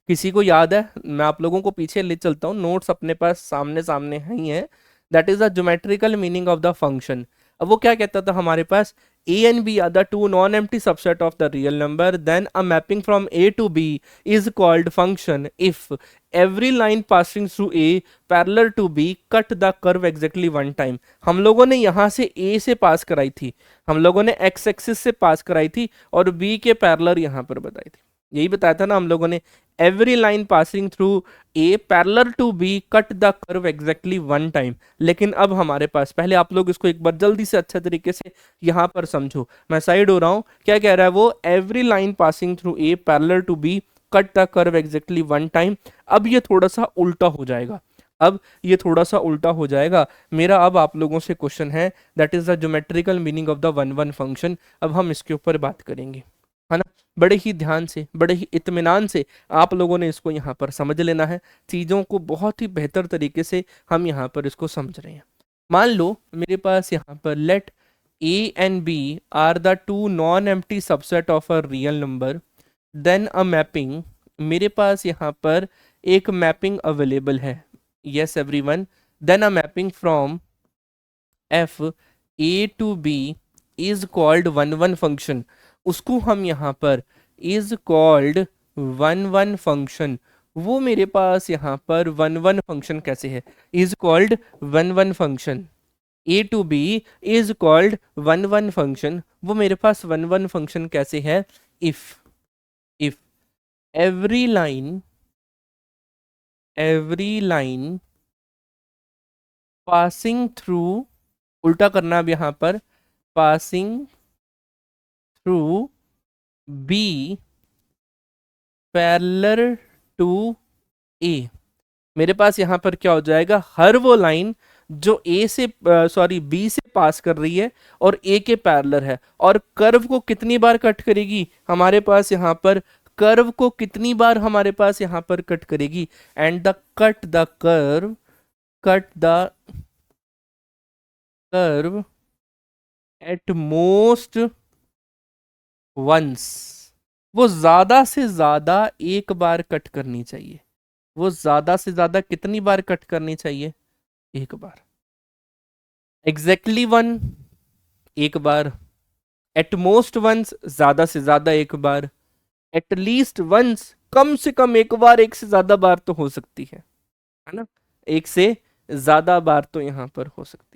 Speaker 1: किसी को याद है? मैं आप लोगों को पीछे ले चलता हूँ, नोट्स अपने पास सामने सामने ही है। That is the geometrical meaning of the function. अब वो क्या कहता था हमारे पास, a and b are the two non-empty subset of the real number, then a mapping from a to b is called function if every line passing through a parallel to b cut the curve exactly one time। हम लोगों ने यहाँ से a से पास कराई थी, हम लोगों ने x एक्सिस से पास कराई थी और b के पैरेलल यहाँ पर बताई थी। यही बताया था ना हम लोगों ने, every line passing through A parallel to B cut the curve exactly one time. लेकिन अब हमारे पास, पहले आप लोग इसको एक बार जल्दी से अच्छे तरीके से यहाँ पर समझो, मैं साइड हो रहा हूँ। क्या कह रहा है वो, every line passing through A parallel to B cut the curve exactly one time. अब ये थोड़ा सा उल्टा हो जाएगा, अब ये थोड़ा सा उल्टा हो जाएगा। मेरा अब आप लोगों से क्वेश्चन है, that is the geometrical meaning of the one one function. अब हम इसके ऊपर बात करेंगे, है ना। बड़े ही ध्यान से, बड़े ही इत्मीनान से आप लोगों ने इसको यहाँ पर समझ लेना है। चीज़ों को बहुत ही बेहतर तरीके से हम यहाँ पर इसको समझ रहे हैं। मान लो मेरे पास यहाँ पर late a and b are the two non-empty subset of a real number, then a mapping, मेरे पास यहाँ पर एक मैपिंग अवेलेबल है। yes everyone, then a mapping from f a to b is called one one function. उसको हम यहाँ पर is called one one function. वो मेरे पास यहाँ पर वन वन फंक्शन कैसे है, is called one one function. A to B is called one one function. वो मेरे पास वन वन फंक्शन कैसे है, if every line passing through, उल्टा करना अब यहाँ पर, passing through B parallel to A. मेरे पास यहाँ पर क्या हो जाएगा, हर वो लाइन जो ए से सॉरी बी से पास कर रही है और ए के पैरेलल है, और कर्व को कितनी बार कट करेगी हमारे पास यहाँ पर, कर्व को कितनी बार हमारे पास यहाँ पर कट करेगी, and the curve at most once. वो ज्यादा से ज्यादा एक बार कट करनी चाहिए। वो ज्यादा से ज्यादा कितनी बार कट करनी चाहिए, एक बार। एग्जैक्टली वन, एक बार। एट मोस्ट वंस, ज्यादा से ज्यादा एक बार। एट लीस्ट वंस, कम से कम एक बार। एक से ज्यादा बार तो हो सकती है ना, एक से ज्यादा बार तो यहाँ पर हो सकती है।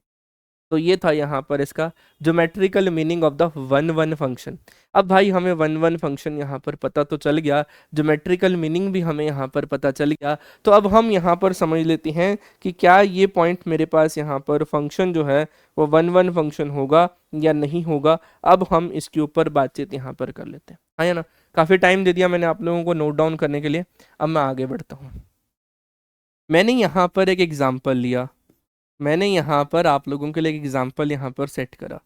Speaker 1: तो ये था यहाँ पर इसका geometrical meaning of the one one function. अब भाई हमें वन वन फंक्शन यहाँ पर पता तो चल गया, ज्योमेट्रिकल मीनिंग भी हमें यहाँ पर पता चल गया। तो अब हम यहाँ पर समझ लेते हैं कि क्या ये पॉइंट मेरे पास यहाँ पर फंक्शन जो है वो वन वन फंक्शन होगा या नहीं होगा। अब हम इसके ऊपर बातचीत यहाँ पर कर लेते हैं, हाँ या ना। काफ़ी टाइम दे दिया मैंने आप लोगों को नोट डाउन करने के लिए, अब मैं आगे बढ़ता हूँ। मैंने यहाँ पर एक एग्जाम्पल लिया, मैंने यहाँ पर आप लोगों के लिए एक एग्जाम्पल यहाँ पर सेट करा।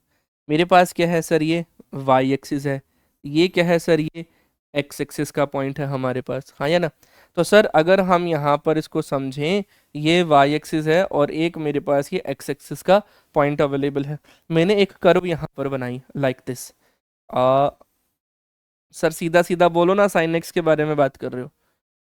Speaker 1: मेरे पास क्या है सर, ये y एक्सिस है, ये क्या है सर, ये एक्स एक्सिस का पॉइंट है हमारे पास, हाँ या ना। तो सर अगर हम यहाँ पर इसको समझें, ये वाई एक्सिस है और एक मेरे पास ये एक्स एक्सिस का पॉइंट अवेलेबल है। मैंने एक कर्व यहाँ पर बनाई लाइक दिस। सर सीधा सीधा बोलो ना, साइन एक्स के बारे में बात कर रहे हो।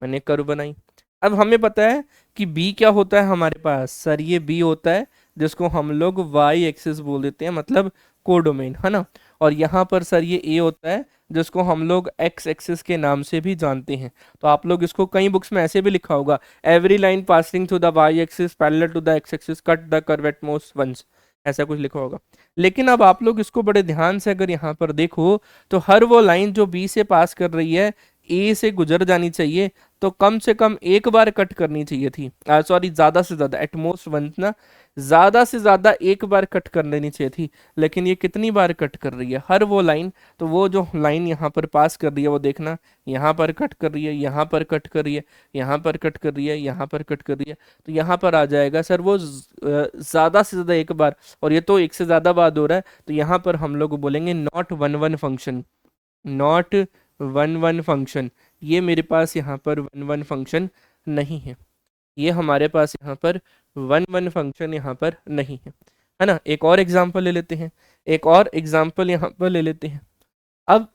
Speaker 1: मैंने एक कर्व बनाई। अब हमें पता है कि बी क्या होता है हमारे पास, सर ये बी होता है जिसको हम लोग वाई एक्सिस बोल देते हैं, मतलब कोडोमेन, है ना। और यहाँ पर सर ये ए होता है जिसको हम लोग एक्स एक्सिस के नाम से भी जानते हैं। तो आप लोग इसको कई बुक्स में ऐसे भी लिखा होगा, every line passing through the Y axis parallel to the X axis cut the curve at most once, ऐसा कुछ लिखा होगा। लेकिन अब आप लोग इसको बड़े ध्यान से अगर यहाँ पर देखो, तो हर वो लाइन जो बी से पास कर रही है ए से गुजर जानी चाहिए, तो कम से कम एक बार कट करनी चाहिए थी, सॉरी ज्यादा से ज्यादा, एटमोस्ट वन ना, ज्यादा से ज्यादा एक बार कट कर लेनी चाहिए थी। लेकिन ये कितनी बार कट कर रही है हर वो लाइन, तो वो जो लाइन यहाँ पर पास कर रही है वो देखना, यहाँ पर कट कर रही है, यहाँ पर कट कर रही है, यहाँ पर कट कर रही है, यहाँ पर कट कर रही है। तो यहाँ पर आ जाएगा सर वो ज्यादा से ज्यादा एक बार, और ये तो एक से ज्यादा बार हो रहा है, तो यहाँ पर हम लोग बोलेंगे not one one function, not one one function. ये मेरे पास यहाँ पर वन वन फंक्शन नहीं है, ये हमारे पास यहाँ पर वन वन फंक्शन यहाँ पर नहीं है ना। एक और एग्जांपल ले लेते हैं, एक और एग्जांपल यहाँ पर ले लेते हैं। अब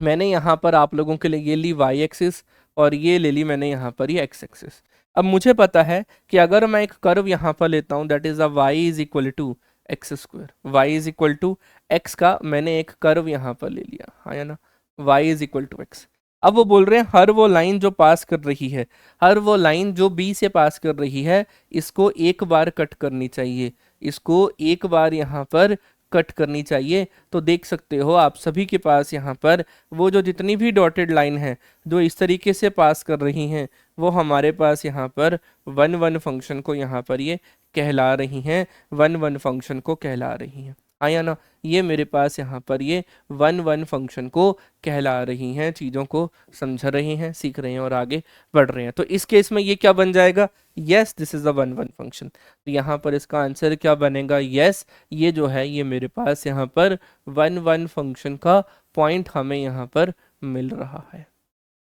Speaker 1: मैंने यहाँ पर आप लोगों के लिए ये ली वाई एक्सिस और ये ले ली मैंने यहाँ पर ये एक्स एक्सिस। अब मुझे पता है कि अगर मैं एक कर्व यहाँ पर लेता हूँ that is uh Y is equal to X square, Y is equal to X का मैंने एक कर्व यहाँ पर ले लिया, हाँ या ना, Y is equal to X. अब वो बोल रहे हैं हर वो लाइन जो पास कर रही है, हर वो लाइन जो बी से पास कर रही है, इसको एक बार कट करनी चाहिए, इसको एक बार यहाँ पर कट करनी चाहिए। तो देख सकते हो आप सभी के पास यहाँ पर वो जो जितनी भी डॉटेड लाइन है जो इस तरीके से पास कर रही हैं, वो हमारे पास यहाँ पर वन वन फंक्शन को यहाँ पर ये कहला रही हैं, वन वन फंक्शन को कहला रही हैं, आया ना। ये मेरे पास यहाँ पर ये वन वन फंक्शन को कहला रही हैं, चीज़ों को समझ रहे हैं, सीख रहे हैं और आगे बढ़ रहे हैं। तो इस केस में ये क्या बन जाएगा, yes this is a one one function. तो यहाँ पर इसका आंसर क्या बनेगा, यस ये जो है ये मेरे पास यहाँ पर वन वन फंक्शन का पॉइंट हमें यहाँ पर मिल रहा है,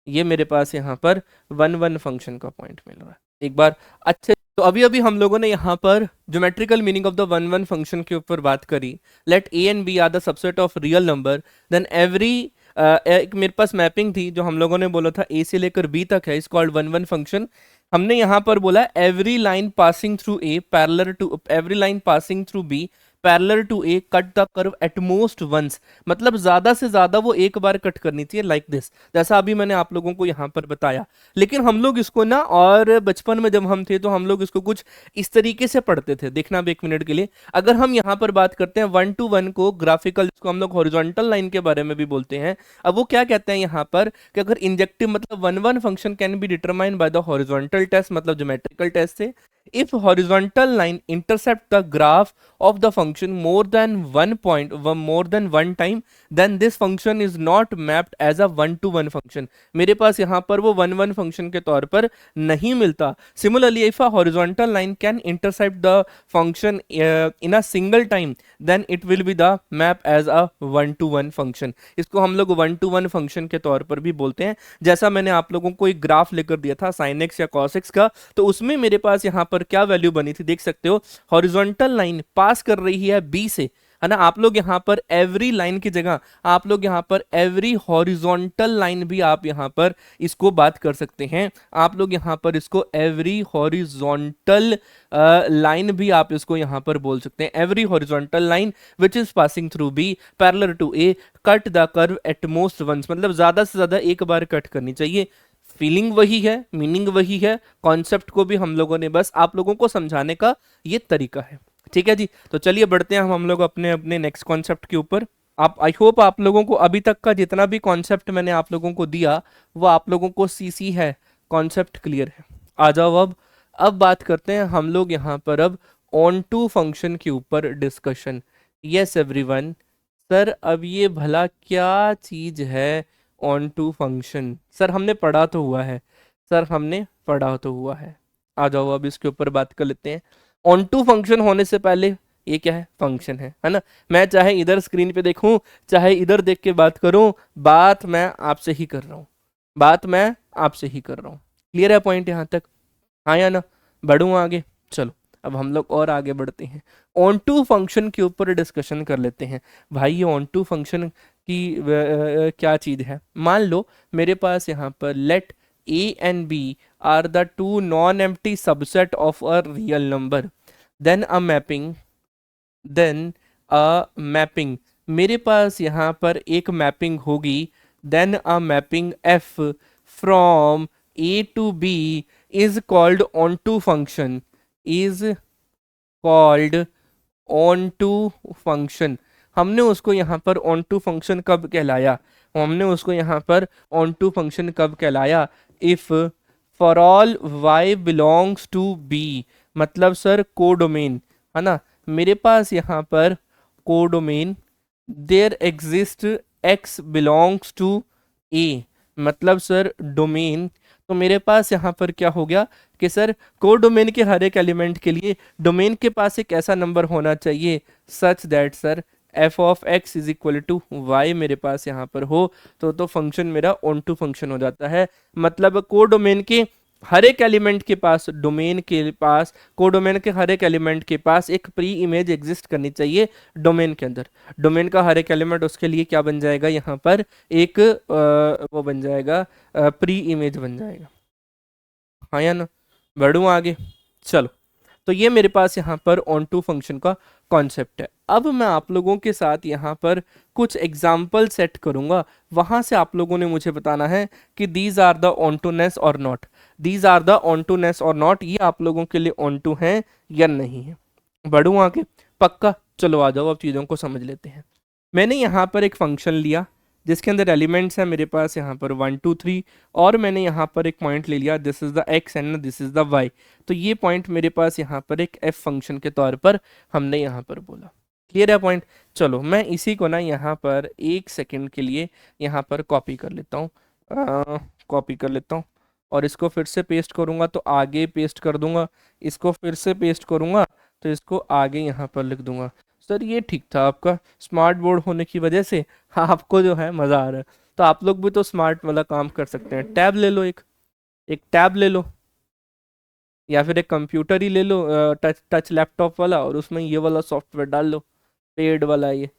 Speaker 1: ये मेरे पास यहाँ पर वन वन फंक्शन का पॉइंट मिल रहा है। एक बार अच्छे, तो अभी अभी हम लोगों ने यहाँ पर geometrical meaning of the one one function के ऊपर बात करी। Let A and B are the subset of real number, then every एक मेरे पास मैपिंग थी जो हम लोगों ने बोला था ए से लेकर बी तक है, इस कॉल्ड वन वन फंक्शन। हमने यहाँ पर बोला every line passing through A parallel to every line passing through B parallel to A cut the curve at most once, मतलब ज्यादा से ज्यादा वो एक बार कट करनी चाहिए लाइक दिस, जैसा अभी मैंने आप लोगों को यहाँ पर बताया। लेकिन हम लोग इसको ना, और बचपन में जब हम थे तो हम लोग इसको कुछ इस तरीके से पढ़ते थे, देखना अब एक मिनट के लिए। अगर हम यहाँ पर बात करते हैं वन टू वन को ग्राफिकल, जिसको हम लोग हॉरिजॉन्टल लाइन के बारे में भी बोलते हैं, अब वो क्या कहते हैं यहाँ पर कि अगर इंजेक्टिव मतलब one one function can be determined by the horizontal test, मतलब ज्योमेट्रिकल टेस्ट से, if horizontal line intercept the graph of the function more than one point more than one time, then this function is not mapped as a one to one function। मेरे पास यहाँ पर वो one one function के तौर पर नहीं मिलता। Similarly if a horizontal line can intercept the function in a single time, then it will be the map as a one to one function। इसको हम लोग वन टू वन फंक्शन के तौर पर भी बोलते हैं। जैसा मैंने आप लोगों को एक ग्राफ लेकर दिया था साइन एक्स या कॉस एक्स का, तो उसमें मेरे पास यहाँ पर क्या वैल्यू बनी थी देख सकते हो, हॉरिजॉन्टल लाइन पास कर रही है बी से, है ना। आप लोग यहाँ पर एवरी लाइन की जगह आप लोग यहाँ पर एवरी हॉरिजॉन्टल लाइन भी आप यहाँ पर इसको बात कर सकते हैं। आप लोग यहाँ पर इसको एवरी हॉरिजॉन्टल लाइन भी आप इसको यहाँ पर बोल सकते हैं, every horizontal line which is passing through B parallel to A cut the curve at most once, मतलब ज्यादा से ज्यादा एक बार कट करनी चाहिए। फीलिंग वही है, मीनिंग वही है, कॉन्सेप्ट को भी हम लोगों ने बस आप लोगों को समझाने का ये तरीका है, ठीक है जी। तो चलिए बढ़ते हैं हम लोग अपने अपने नेक्स्ट कॉन्सेप्ट के ऊपर। आप आई होप आप लोगों को अभी तक का जितना भी कॉन्सेप्ट मैंने आप लोगों को दिया वो आप लोगों को सीसी है, कॉन्सेप्ट क्लियर है। आ जाओ अब बात करते हैं हम लोग यहाँ पर अब ऑन टू फंक्शन के ऊपर डिस्कशन। यस एवरीवन, सर अब ये भला क्या चीज है ऑन टू फंक्शन, सर हमने पढ़ा तो हुआ है, सर हमने पढ़ा तो हुआ है। आ जाओ अब इसके ऊपर बात कर लेते हैं। ऑन टू फंक्शन होने से पहले ये क्या है, फंक्शन है ना। मैं चाहे इधर स्क्रीन पे देखूं, चाहे इधर देख के बात करूं, बात मैं आपसे ही कर रहा हूं, बात मैं आपसे ही कर रहा हूं। क्लियर है पॉइंट यहाँ तक, हाँ या ना। बढ़ूँ आगे, चलो अब हम लोग और आगे बढ़ते हैं, ऑन टू फंक्शन के ऊपर डिस्कशन कर लेते हैं। भाई ये ऑन टू फंक्शन की क्या चीज़ है। मान लो मेरे पास यहाँ पर let A and B are the two non empty subset of a real number, then a mapping, then a mapping, मेरे पास यहाँ पर एक मैपिंग होगी, then a mapping F from A to B is called onto function, is called onto function. हमने उसको यहाँ पर ऑन टू फंक्शन कब कहलाया, हमने उसको यहाँ पर ऑन टू फंक्शन कब कहलाया, if for all y belongs to b, मतलब सर कोडोमेन है ना, मेरे पास यहाँ पर codomain, there exist x belongs to a, मतलब सर डोमेन। तो मेरे पास यहाँ पर क्या हो गया कि सर कोडोमेन के हर एक एलिमेंट के लिए डोमेन के पास एक ऐसा नंबर होना चाहिए such that sir F of X is equal to Y मेरे पास यहाँ पर हो, तो फंक्शन मेरा ऑन टू फंक्शन हो जाता है। मतलब कोडोमेन के हर एक एलिमेंट के पास, डोमेन के पास, कोडोमेन के हर एक एलिमेंट के पास एक प्री इमेज एग्जिस्ट करनी चाहिए डोमेन के अंदर। डोमेन का हर एक एलिमेंट उसके लिए क्या बन जाएगा, यहाँ पर एक वो बन जाएगा, प्री इमेज बन जाएगा, हाँ या ना। बढ़ूँ आगे, चलो। तो ये मेरे पास यहाँ पर ऑन टू फंक्शन का कॉन्सेप्ट है। अब मैं आप लोगों के साथ यहाँ पर कुछ एग्जाम्पल सेट करूँगा, वहाँ से आप लोगों ने मुझे बताना है कि these are the onto ness और not, these are the onto ness और नॉट, ये आप लोगों के लिए ऑन टू हैं या नहीं है। बढ़ूँ आगे, पक्का, चलो आ जाओ अब चीज़ों को समझ लेते हैं। मैंने यहाँ पर एक फंक्शन लिया जिसके अंदर एलिमेंट्स हैं मेरे पास यहाँ पर 1 2 3, और मैंने यहाँ पर एक पॉइंट ले लिया, this is the X and this is the Y. तो ये पॉइंट मेरे पास यहाँ पर एक एफ फंक्शन के तौर पर हमने यहाँ पर बोला। क्लियर है पॉइंट। चलो मैं इसी को ना यहाँ पर एक सेकंड के लिए यहाँ पर कॉपी कर लेता हूँ, कॉपी कर लेता हूँ, और इसको फिर से पेस्ट करूँगा तो आगे पेस्ट कर दूंगा, इसको फिर से पेस्ट करूँगा तो इसको आगे यहाँ पर लिख दूंगा। सर ये ठीक था आपका, स्मार्ट बोर्ड होने की वजह से आपको जो है मज़ा आ रहा है, तो आप लोग भी तो स्मार्ट वाला काम कर सकते हैं। टैब ले लो, एक एक टैब ले लो, या फिर एक कंप्यूटर ही ले लो, टच टच लैपटॉप वाला, और उसमें ये वाला सॉफ्टवेयर डाल लो, पेड वाला, ये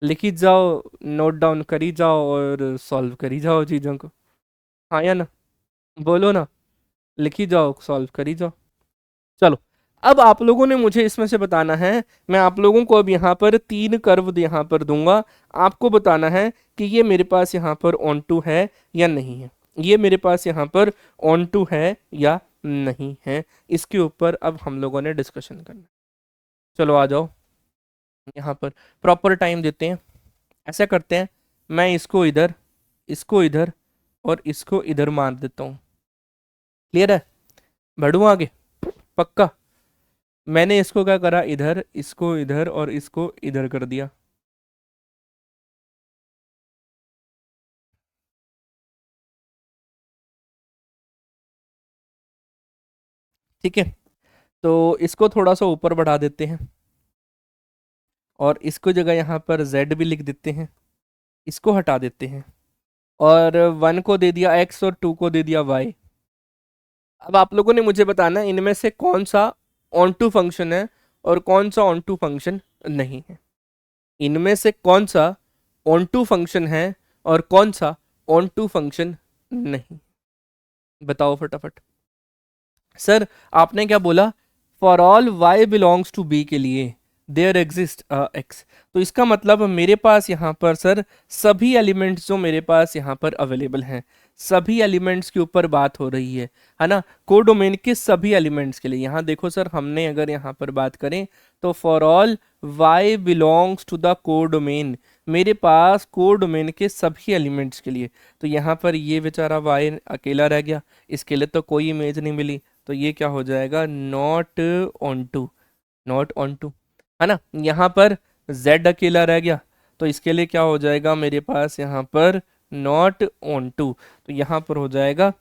Speaker 1: लिखी जाओ, नोट डाउन करी जाओ और सॉल्व करी जाओ चीज़ों को, हाँ या ना, बोलो ना, लिखी जाओ सॉल्व करी जाओ। चलो अब आप लोगों ने मुझे इसमें से बताना है, मैं आप लोगों को अब यहाँ पर 3 कर्व यहाँ पर दूंगा, आपको बताना है कि ये मेरे पास यहाँ पर ऑन टू है या नहीं है, ये मेरे पास यहाँ पर ऑन टू है या नहीं है। इसके ऊपर अब हम लोगों ने डिस्कशन करना है। चलो आ जाओ, यहाँ पर प्रॉपर टाइम देते हैं। ऐसा करते हैं, मैं इसको इधर, इसको इधर और इसको इधर मान देता हूँ। क्लियर है, बढ़ूँ आगे, पक्का। मैंने इसको क्या करा, इधर, इसको इधर और इसको इधर कर दिया। ठीक है, तो इसको थोड़ा सा ऊपर बढ़ा देते हैं, और इसको जगह यहाँ पर z भी लिख देते हैं, इसको हटा देते हैं, और 1 को दे दिया x और 2 को दे दिया y। अब आप लोगों ने मुझे बताना है इनमें से कौन सा ऑन टू फंक्शन है और कौन सा ऑन टू फंक्शन नहीं है। इनमें से कौन सा ऑन टू फंक्शन है और कौन सा ऑन टू फंक्शन नहीं, बताओ फटाफट। सर आपने क्या बोला, for all y belongs to b के लिए देयर एग्जिस्ट x, तो इसका मतलब मेरे पास यहाँ पर सर सभी एलिमेंट्स जो मेरे पास यहाँ पर अवेलेबल हैं, सभी एलिमेंट्स के ऊपर बात हो रही है ना, कोडोमेन के सभी एलिमेंट्स के लिए। यहाँ देखो सर, हमने अगर यहाँ पर बात करें तो for all y belongs to the codomain, मेरे पास कोडोमेन के सभी एलिमेंट्स के लिए। तो यहाँ पर ये बेचारा y अकेला रह गया, इसके लिए तो कोई इमेज नहीं मिली, तो ये क्या हो जाएगा, not onto, not onto, है ना। यहाँ पर z अकेला रह गया, तो इसके लिए क्या हो जाएगा मेरे पास यहाँ पर नॉट ऑन टू, तो यहाँ पर हो जाएगा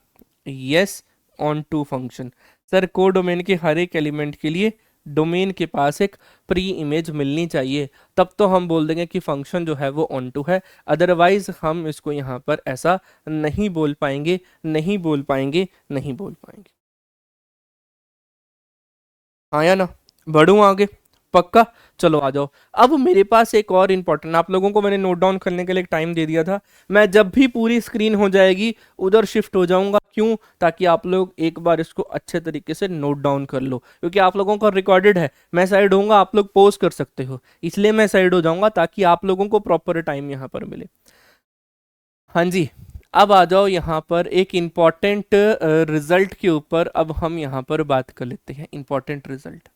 Speaker 1: yes onto function. Sir codomain के हर एक एलिमेंट के लिए डोमेन के पास एक प्री इमेज मिलनी चाहिए, तब तो हम बोल देंगे कि फंक्शन जो है वो ऑन टू है। अदरवाइज हम इसको यहाँ पर ऐसा नहीं बोल पाएंगे, नहीं बोल पाएंगे, नहीं बोल पाएंगे। हाँ या ना, बढ़ूँ आगे? पक्का। चलो आ जाओ। अब मेरे पास एक और इम्पोर्टेंट, आप लोगों को मैंने नोट डाउन करने के लिए एक टाइम दे दिया था, मैं जब भी पूरी स्क्रीन हो जाएगी उधर शिफ्ट हो जाऊंगा। क्यों? ताकि आप लोग एक बार इसको अच्छे तरीके से नोट डाउन कर लो, क्योंकि आप लोगों का रिकॉर्डेड है। मैं साइड होऊंगा, आप लोग पोज कर सकते हो, इसलिए मैं साइड हो जाऊंगा ताकि आप लोगों को प्रॉपर टाइम यहाँ पर मिले। हाँ जी। अब आ जाओ यहाँ पर एक इम्पॉर्टेंट रिजल्ट के ऊपर, अब हम यहाँ पर बात कर लेते हैं। Important result,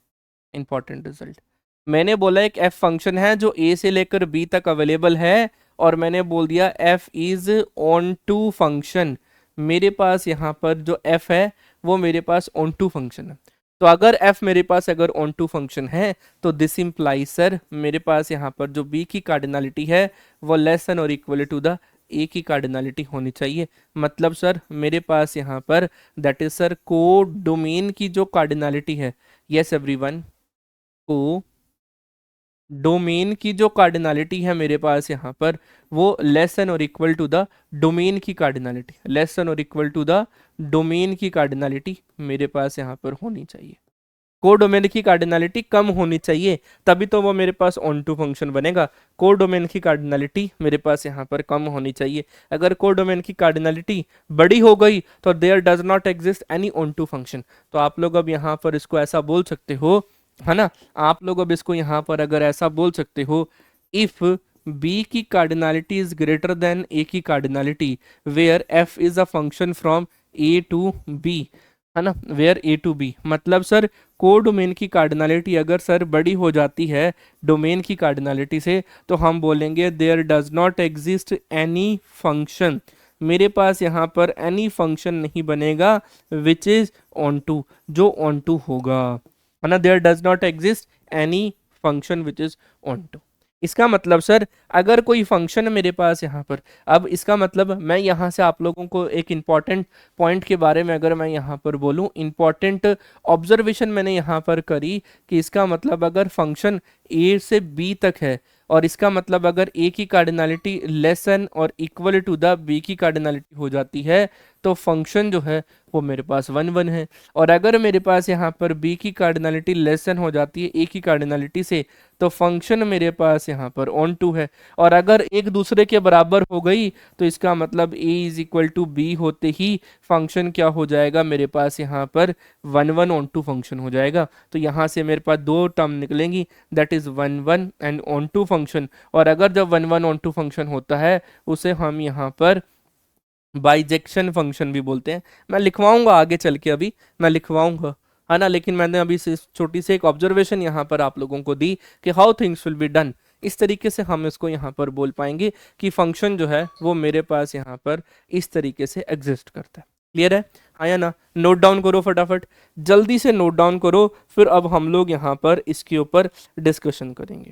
Speaker 1: important result. मैंने बोला एक एफ फंक्शन है जो ए से लेकर बी तक अवेलेबल है, और मैंने बोल दिया F is onto function. मेरे पास यहाँ पर जो एफ है वो मेरे पास ऑन टू फंक्शन है। तो अगर एफ मेरे पास अगर ऑन टू फंक्शन है तो दिस इम्प्लाइज सर मेरे पास यहाँ पर जो बी की कार्डिनलिटी है वो लेस देन और इक्वल टू द ए की कार्डिनलिटी होनी चाहिए। मतलब सर मेरे पास यहाँ पर that is sir codomain की जो कार्डिनलिटी है, यस एवरीवन, को डोमेन की जो कार्डिनलिटी है मेरे पास यहाँ पर वो लेस देन और इक्वल टू द डोमेन की कार्डिनलिटी, लेस देन और इक्वल टू द डोमेन की कार्डिनलिटी मेरे पास यहाँ पर होनी चाहिए। कोडोमेन की कार्डिनलिटी कम होनी चाहिए, तभी तो वो मेरे पास ऑन टू फंक्शन बनेगा। कोडोमेन की कार्डिनलिटी मेरे पास यहाँ पर कम होनी चाहिए। अगर कोडोमेन की कार्डिनलिटी बड़ी हो गई तो there does not exist any onto function. तो आप लोग अब यहाँ पर इसको ऐसा बोल सकते हो, है ना, आप लोग अब इसको यहाँ पर अगर ऐसा बोल सकते हो, इफ बी की cardinality is greater than A की cardinality where F is a function from A to B, है ना, वेयर ए टू बी। मतलब सर को डोमेन की कार्डिनलिटी अगर सर बड़ी हो जाती है डोमेन की कार्डिनलिटी से, तो हम बोलेंगे there does not exist any function, मेरे पास यहाँ पर एनी फंक्शन नहीं बनेगा विच इज ऑन टू, जो ऑन टू होगा, है ना। There does not exist any function which is onto. इसका मतलब सर अगर कोई फंक्शन मेरे पास यहाँ पर, अब इसका मतलब मैं यहाँ से आप लोगों को एक इम्पॉर्टेंट पॉइंट के बारे में अगर मैं यहाँ पर बोलूँ, इम्पॉर्टेंट ऑब्जर्वेशन मैंने यहाँ पर करी कि इसका मतलब अगर फंक्शन ए से बी तक है और इसका मतलब अगर ए की कार्डिनलिटी लेस देन और इक्वल टू द बी की कार्डिनलिटी हो जाती है तो फंक्शन जो है वो मेरे पास 1 1 है। और अगर मेरे पास यहाँ पर बी की कार्डिनलिटी लेस देन हो जाती है ए की कार्डिनलिटी से तो फंक्शन मेरे पास यहाँ पर ऑन टू है। और अगर एक दूसरे के बराबर हो गई तो इसका मतलब ए इज इक्वल टू बी होते ही फंक्शन क्या हो जाएगा मेरे पास यहाँ पर 1 1 ऑन टू फंक्शन हो जाएगा। तो यहाँ से मेरे पास दो टर्म निकलेंगी, that is 1 1 and onto function. और अगर जब 1 1 ऑन टू फंक्शन होता है उसे हम यहाँ पर बाइजेक्शन फंक्शन भी बोलते हैं। मैं लिखवाऊंगा आगे चल के, अभी मैं लिखवाऊंगा, है ना, लेकिन मैंने अभी से छोटी सी एक ऑब्जर्वेशन यहाँ पर आप लोगों को दी कि how things will be done. इस तरीके से हम इसको यहाँ पर बोल पाएंगे कि फंक्शन जो है वो मेरे पास यहाँ पर इस तरीके से एग्जिस्ट करता है। क्लियर है? हाँ या ना? नोट डाउन करो फटाफट, जल्दी से नोट डाउन करो, फिर अब हम लोग यहाँ पर इसके ऊपर डिस्कशन करेंगे।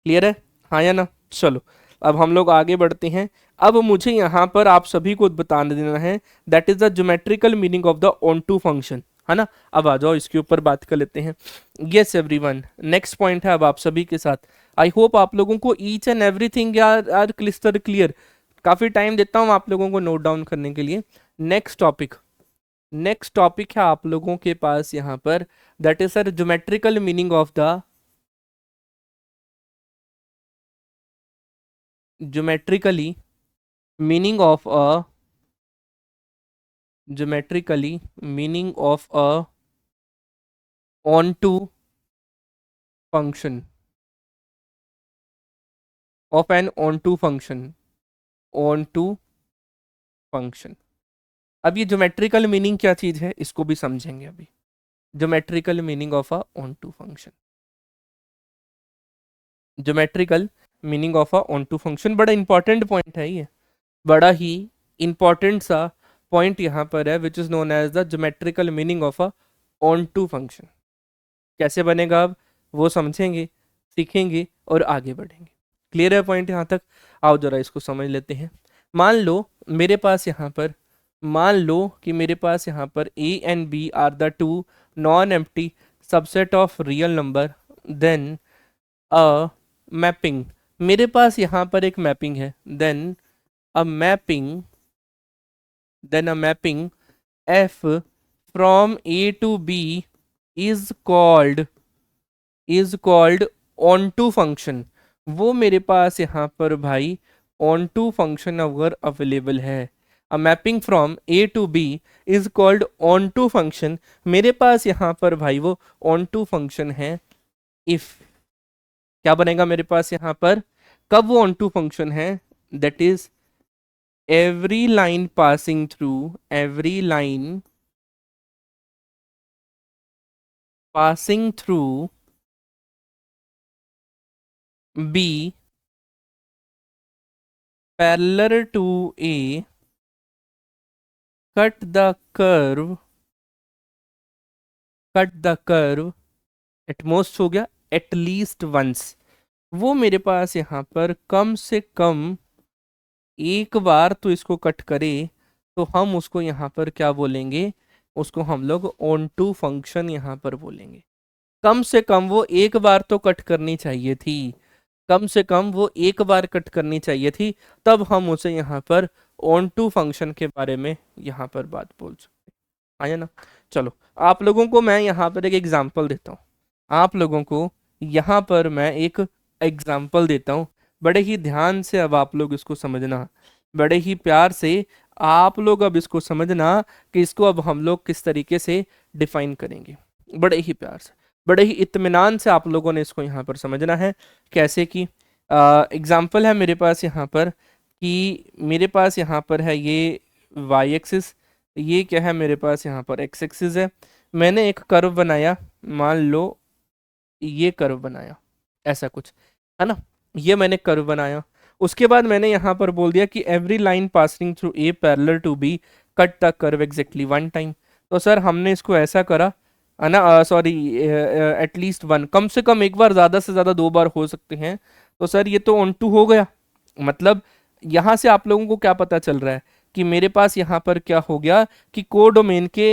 Speaker 1: क्लियर है? हाँ या ना? चलो अब हम लोग आगे बढ़ते हैं। अब मुझे यहाँ पर आप सभी को बता देना है that is the geometrical meaning of the onto function, है ना। अब आ जाओ इसके ऊपर बात कर लेते हैं। यस एवरीवन, नेक्स्ट पॉइंट है अब आप सभी के साथ। आई होप आप लोगों को each and everything are cluster clear. काफी टाइम देता हूँ आप लोगों को नोट डाउन करने के लिए। नेक्स्ट टॉपिक, नेक्स्ट टॉपिक है आप लोगों के पास यहाँ पर, that is sir geometrical meaning of the, geometrically meaning of a, geometrically meaning of a onto function, of an onto function, onto function. अब ये ज्योमेट्रिकल मीनिंग क्या चीज है इसको भी समझेंगे अभी। Geometrical meaning of a onto function, geometrical meaning of a onto function, बड़ा इंपॉर्टेंट पॉइंट है ये, बड़ा ही इंपॉर्टेंट सा पॉइंट यहाँ पर है which is known as the geometrical meaning of a onto function. कैसे बनेगा अब वो समझेंगे, सीखेंगे और आगे बढ़ेंगे। क्लियर है पॉइंट यहाँ तक? आओ जरा इसको समझ लेते हैं। मान लो मेरे पास यहाँ पर, मान लो कि मेरे पास यहाँ पर A and B are the two non empty subset of real number, then a mapping, मेरे पास यहाँ पर एक मैपिंग है, then a mapping, f from a to b is called onto function. वो मेरे पास यहाँ पर भाई onto फंक्शन अगर अवेलेबल है, अ mapping from a to b is called onto function, मेरे पास यहाँ पर भाई वो onto फंक्शन है। इफ क्या बनेगा मेरे पास यहाँ पर, कब वो onto फंक्शन है, that is every line passing through every line passing through b parallel to a cut the curve at most हो गया at least once, वो मेरे पास यहाँ पर कम से कम एक बार तो इसको कट करे, तो हम उसको यहाँ पर क्या बोलेंगे, उसको हम लोग ऑन टू फंक्शन यहाँ पर बोलेंगे। कम से कम वो एक बार तो कट करनी चाहिए थी, कम से कम वो एक बार कट करनी चाहिए थी, तब हम उसे यहाँ पर ऑन टू फंक्शन के बारे में यहाँ पर बात बोल सकते हैं, आया ना। चलो आप लोगों को मैं यहाँ पर एक एग्जाम्पल देता हूँ, आप लोगों को यहाँ पर मैं एक एग्जाम्पल देता हूँ, बड़े ही ध्यान से अब आप लोग इसको समझना, बड़े ही प्यार से आप लोग अब इसको समझना कि इसको अब हम लोग किस तरीके से डिफाइन करेंगे, बड़े ही प्यार से, बड़े ही इत्मीनान से आप लोगों ने इसको यहाँ पर समझना है। कैसे कि एग्जाम्पल है मेरे पास यहाँ पर, कि मेरे पास यहाँ पर है ये वाई एक्सिस, ये क्या है मेरे पास यहाँ पर एक्स एक्सिस है, मैंने एक कर्व बनाया, मान लो ये कर्व बनाया, ऐसा कुछ है ना, ये मैंने कर्व बनाया, उसके बाद मैंने यहाँ पर बोल दिया कि every line passing through A parallel to B cut the curve exactly one time. तो सर हमने इसको ऐसा करा है ना, सॉरी एटलीस्ट वन, कम से कम एक बार, ज़्यादा से ज़्यादा दो बार हो सकते हैं। तो सर ये तो ऑन टू हो गया, मतलब यहाँ से आप लोगों को क्या पता चल रहा है कि मेरे पास यहाँ पर क्या हो गया कि कोडोमेन के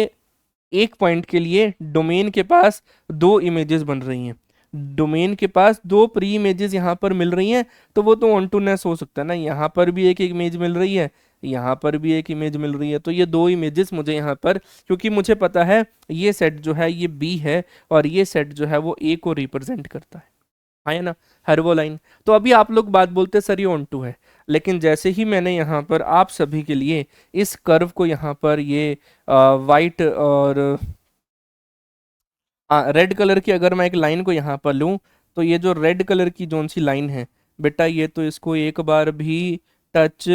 Speaker 1: एक पॉइंट के लिए डोमेन के पास दो इमेजेस बन रही हैं, डोमेन के पास दो प्री इमेजेस यहाँ पर मिल रही हैं, तो वो तो ऑन टू नेस हो सकता है ना, यहाँ पर भी एक इमेज मिल रही है, यहाँ पर भी एक इमेज मिल रही है, तो ये दो इमेजेस मुझे यहाँ पर, क्योंकि मुझे पता है ये सेट जो है ये बी है और ये सेट जो है वो ए को रिप्रेजेंट करता है ना, हर वो लाइन। तो अभी आप लोग बात बोलते सर ये ऑन टू है, लेकिन जैसे ही मैंने यहाँ पर आप सभी के लिए इस कर्व को यहाँ पर ये वाइट और रेड कलर की अगर मैं एक लाइन को यहाँ पर लूँ, तो ये जो रेड कलर की जोन सी लाइन है बेटा, ये तो इसको एक बार भी टच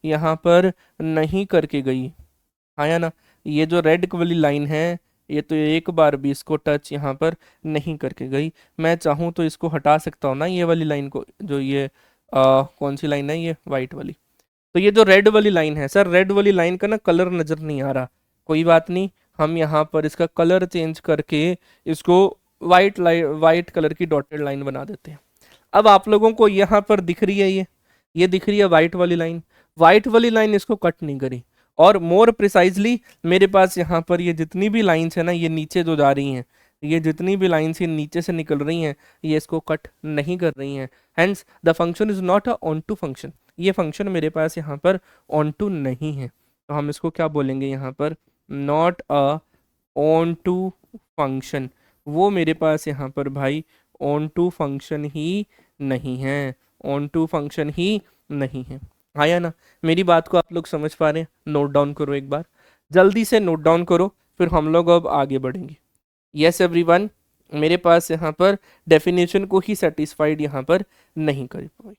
Speaker 1: यहाँ पर नहीं करके गई, या ना, ये जो रेड वाली लाइन है ये तो एक बार भी इसको टच यहाँ पर नहीं करके गई। मैं चाहूँ तो इसको हटा सकता हूँ ना, ये वाली लाइन को, जो ये कौन सी लाइन है, ये वाइट वाली। तो ये जो रेड वाली लाइन है सर, रेड वाली लाइन का ना कलर नज़र नहीं आ रहा, कोई बात नहीं, हम यहाँ पर इसका कलर चेंज करके इसको वाइट कलर की डॉटेड लाइन बना देते हैं। अब आप लोगों को यहाँ पर दिख रही है ये दिख रही है वाइट वाली लाइन, वाइट वाली लाइन इसको कट नहीं करी, और मोर प्रिसाइजली मेरे पास यहाँ पर ये जितनी भी लाइन्स है ना, ये नीचे जो जा रही हैं, ये जितनी भी लाइन्स ये नीचे से निकल रही हैं, ये इसको कट नहीं कर रही हैं, hence the function is not a onto function, ये फंक्शन मेरे पास यहाँ पर ऑन टू नहीं है, तो हम इसको क्या बोलेंगे यहाँ पर, not a onto function, वो मेरे पास यहाँ पर भाई ऑन टू फंक्शन ही नहीं है, ऑन टू फंक्शन ही नहीं है, आया ना। मेरी बात को आप लोग समझ पा रहे हैं, नोट डाउन करो एक बार, जल्दी से नोट डाउन करो, फिर हम लोग अब आगे बढ़ेंगे। यस एवरीवन, मेरे पास यहाँ पर डेफिनेशन को ही सेटिस्फाइड यहाँ पर नहीं कर पाई।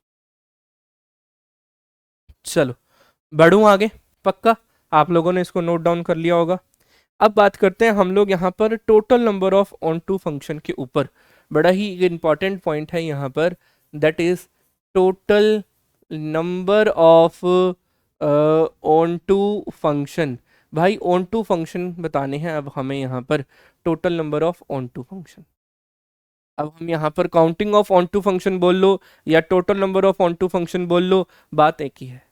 Speaker 1: चलो बढ़ूँ आगे, पक्का आप लोगों ने इसको नोट डाउन कर लिया होगा। अब बात करते हैं हम लोग यहाँ पर total number of on to function के ऊपर, बड़ा ही इंपॉर्टेंट पॉइंट है यहाँ पर, that is total number of on to function. भाई ऑन टू फंक्शन बताने हैं अब हमें यहाँ पर, total number of on to function. अब हम यहाँ पर counting of on to function बोल लो या total number of on to function बोल लो, बात एक ही है।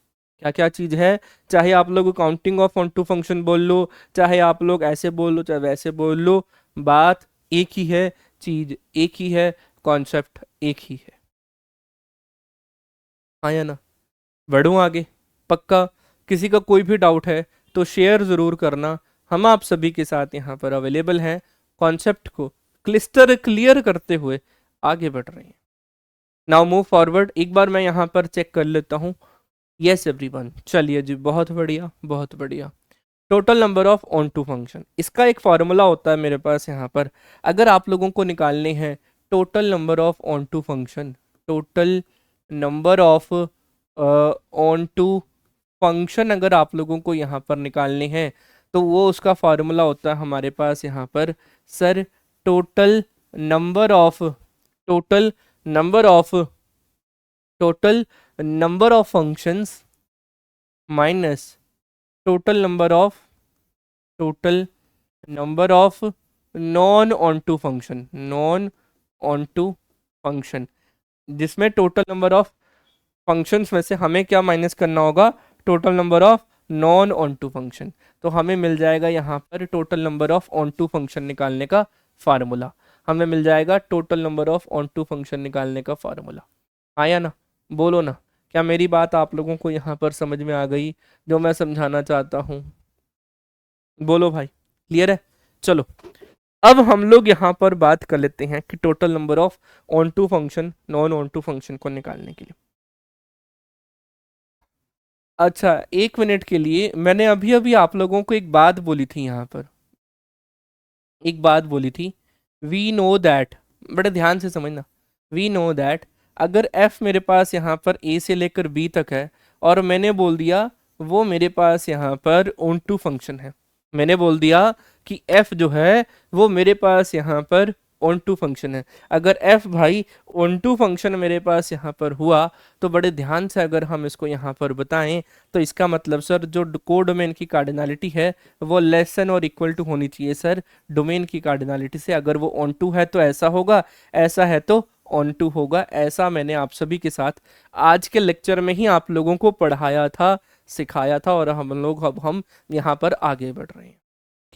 Speaker 1: क्या क्या चीज़ है, चाहे आप लोग counting of on to function बोल लो, चाहे आप लोग ऐसे बोल लो, चाहे वैसे बोल लो, बात एक ही है, चीज एक ही है, कॉन्सेप्ट एक ही है। आया ना? बढ़ूं आगे? पक्का? किसी का कोई भी डाउट है तो शेयर ज़रूर करना। हम आप सभी के साथ यहाँ पर अवेलेबल हैं कॉन्सेप्ट को क्लिस्टर क्लियर करते हुए आगे बढ़ रहे हैं। Now move forward. एक बार मैं यहाँ पर चेक कर लेता हूँ। यस एवरीवन, चलिए जी, बहुत बढ़िया बहुत बढ़िया। Total number of on to function, इसका एक फॉर्मूला होता है मेरे पास यहाँ पर। अगर आप लोगों को निकालने हैं total number of on to function, total number of on to function अगर आप लोगों को यहाँ पर निकालने हैं तो वो उसका फार्मूला होता है हमारे पास यहाँ पर sir, total number of total number of total number of functions minus total number of total number of non on to function, non on to function, जिसमें टोटल नंबर ऑफ फंक्शंस में से हमें क्या माइनस करना होगा, total number of non on to function. तो हमें मिल जाएगा यहाँ पर total number of on to function निकालने का फार्मूला। हमें मिल जाएगा total number of on to function निकालने का फार्मूला। आया ना? बोलो ना, क्या मेरी बात आप लोगों को यहाँ पर समझ में आ गई जो मैं समझाना चाहता हूँ? बोलो भाई, क्लियर है? चलो अब हम लोग यहाँ पर बात कर लेते हैं कि total number of on to function non on to function को निकालने के लिए। अच्छा, एक मिनट के लिए, मैंने अभी अभी आप लोगों को एक बात बोली थी यहाँ पर, एक बात बोली थी। वी नो दैट, बड़े ध्यान से समझना। वी नो दैट अगर f मेरे पास यहाँ पर a से लेकर b तक है और मैंने बोल दिया वो मेरे पास यहाँ पर ऑन टू फंक्शन है, मैंने बोल दिया कि f जो है वो मेरे पास यहाँ पर ऑन टू फंक्शन है। अगर f भाई ऑन टू फंक्शन मेरे पास यहाँ पर हुआ तो बड़े ध्यान से अगर हम इसको यहाँ पर बताएं तो इसका मतलब सर जो कोडोमेन की कार्डिनलिटी है वो लेस देन और इक्वल टू होनी चाहिए सर डोमेन की कार्डिनलिटी से। अगर वो ऑन टू है तो ऐसा होगा, ऐसा है तो ऑन टू होगा। ऐसा मैंने आप सभी के साथ आज के लेक्चर में ही आप लोगों को पढ़ाया था, सिखाया था, और हम लोग अब हम यहाँ पर आगे बढ़ रहे हैं।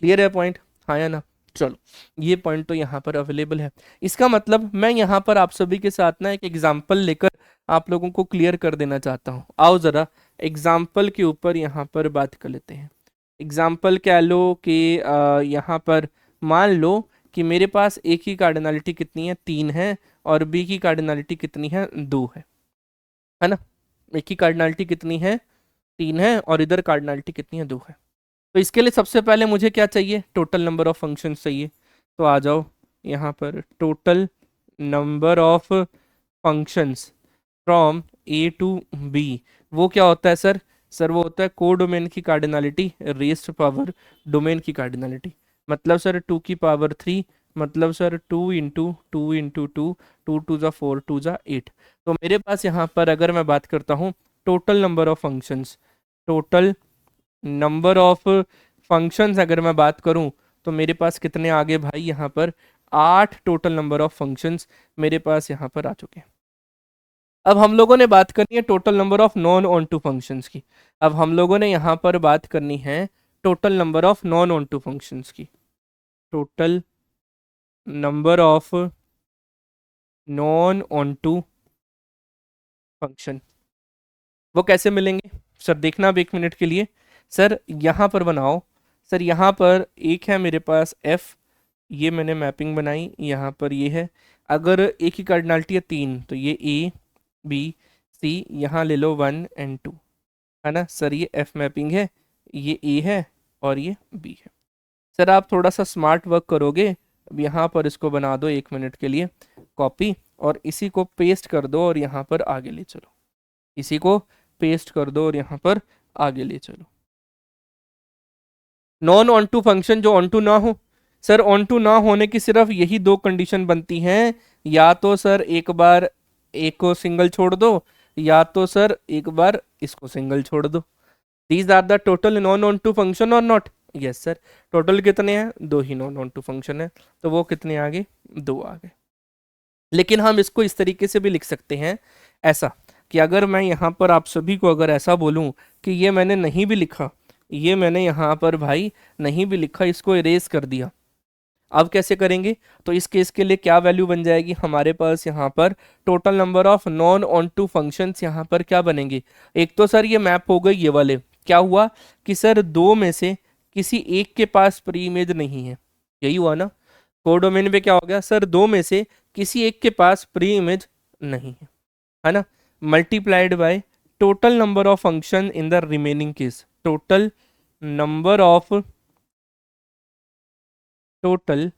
Speaker 1: क्लियर है पॉइंट? हाँ या ना? चलो, ये पॉइंट तो यहाँ पर अवेलेबल है। इसका मतलब मैं यहाँ पर आप सभी के साथ ना एक एग्जाम्पल लेकर आप लोगों को क्लियर कर देना चाहता हूँ। आओ जरा एग्जाम्पल के ऊपर यहाँ पर बात कर लेते हैं। एग्जाम्पल कह लो कि यहाँ पर मान लो कि मेरे पास एक की कार्डिनलिटी कितनी है, 3 है, और बी की कार्डिनलिटी कितनी है, 2 है ना? एक की कार्डिनलिटी कितनी है, 3 है, और इधर कार्डिनलिटी कितनी है, 2 है। तो इसके लिए सबसे पहले मुझे क्या चाहिए, टोटल नंबर ऑफ फंक्शंस चाहिए। तो आ जाओ यहाँ पर, total number of functions from A to B. वो क्या होता है सर? सर वो होता है कोडोमेन की कार्डिनलिटी रेज्ड पावर डोमेन की कार्डिनलिटी। मतलब सर 2 की पावर 3, मतलब सर 2 × 2 × 2, 2 × 2 = 4, 2 × 8। तो मेरे पास यहाँ पर अगर मैं बात करता हूँ total number of functions, total number of functions अगर मैं बात करूं तो मेरे पास कितने आ गए भाई, यहाँ पर 8 टोटल नंबर ऑफ फंक्शंस मेरे पास यहाँ पर आ चुके हैं। अब हम लोगों ने बात करनी है total number of non on to functions की। अब हम लोगों ने यहाँ पर बात करनी है total number of non on to functions की। Total number of non on to function वो कैसे मिलेंगे सर? देखना अब एक मिनट के लिए। सर यहाँ पर बनाओ, सर यहाँ पर एक है मेरे पास f, ये मैंने मैपिंग बनाई, यहाँ पर ये है। अगर एक ही कार्डिनलिटी है 3 तो ये a b c, यहाँ ले लो 1 और 2, है ना सर? ये f मैपिंग है, ये a है और ये b है। सर आप थोड़ा सा स्मार्ट वर्क करोगे, अब यहाँ पर इसको बना दो एक मिनट के लिए कॉपी, और इसी को पेस्ट कर दो और यहाँ पर आगे ले चलो। इसी को पेस्ट कर दो और यहाँ पर आगे ले चलो। नॉन ऑन टू फंक्शन जो ऑन टू ना हो, सर ऑन टू ना होने की सिर्फ यही 2 कंडीशन बनती हैं, या तो सर एक बार एक को सिंगल छोड़ दो, या तो सर एक बार इसको सिंगल छोड़ दो। These are the total non on to function और नॉट? Yes sir. टोटल कितने हैं? 2 ही नॉन ऑन टू फंक्शन है, तो वो कितने आ गए? 2 आ गए। लेकिन हम इसको इस तरीके से भी लिख सकते हैं, ऐसा कि अगर मैं यहाँ पर आप सभी को अगर ऐसा बोलूँ कि ये मैंने नहीं भी लिखा, ये मैंने यहाँ पर भाई नहीं भी लिखा, इसको इरेज कर दिया, अब कैसे करेंगे, तो इस केस के लिए क्या वैल्यू बन जाएगी हमारे पास यहाँ पर, total number of non on to functions यहाँ पर क्या बनेंगे। एक तो सर ये मैप हो गई ये वाले, क्या हुआ कि सर दो में से किसी एक के पास प्री इमेज नहीं है, यही हुआ ना। कोडोमेन पे क्या हो गया सर, दो में से किसी एक के पास प्री इमेज नहीं है ना, multiplied by total number of function in the remaining case, total number of total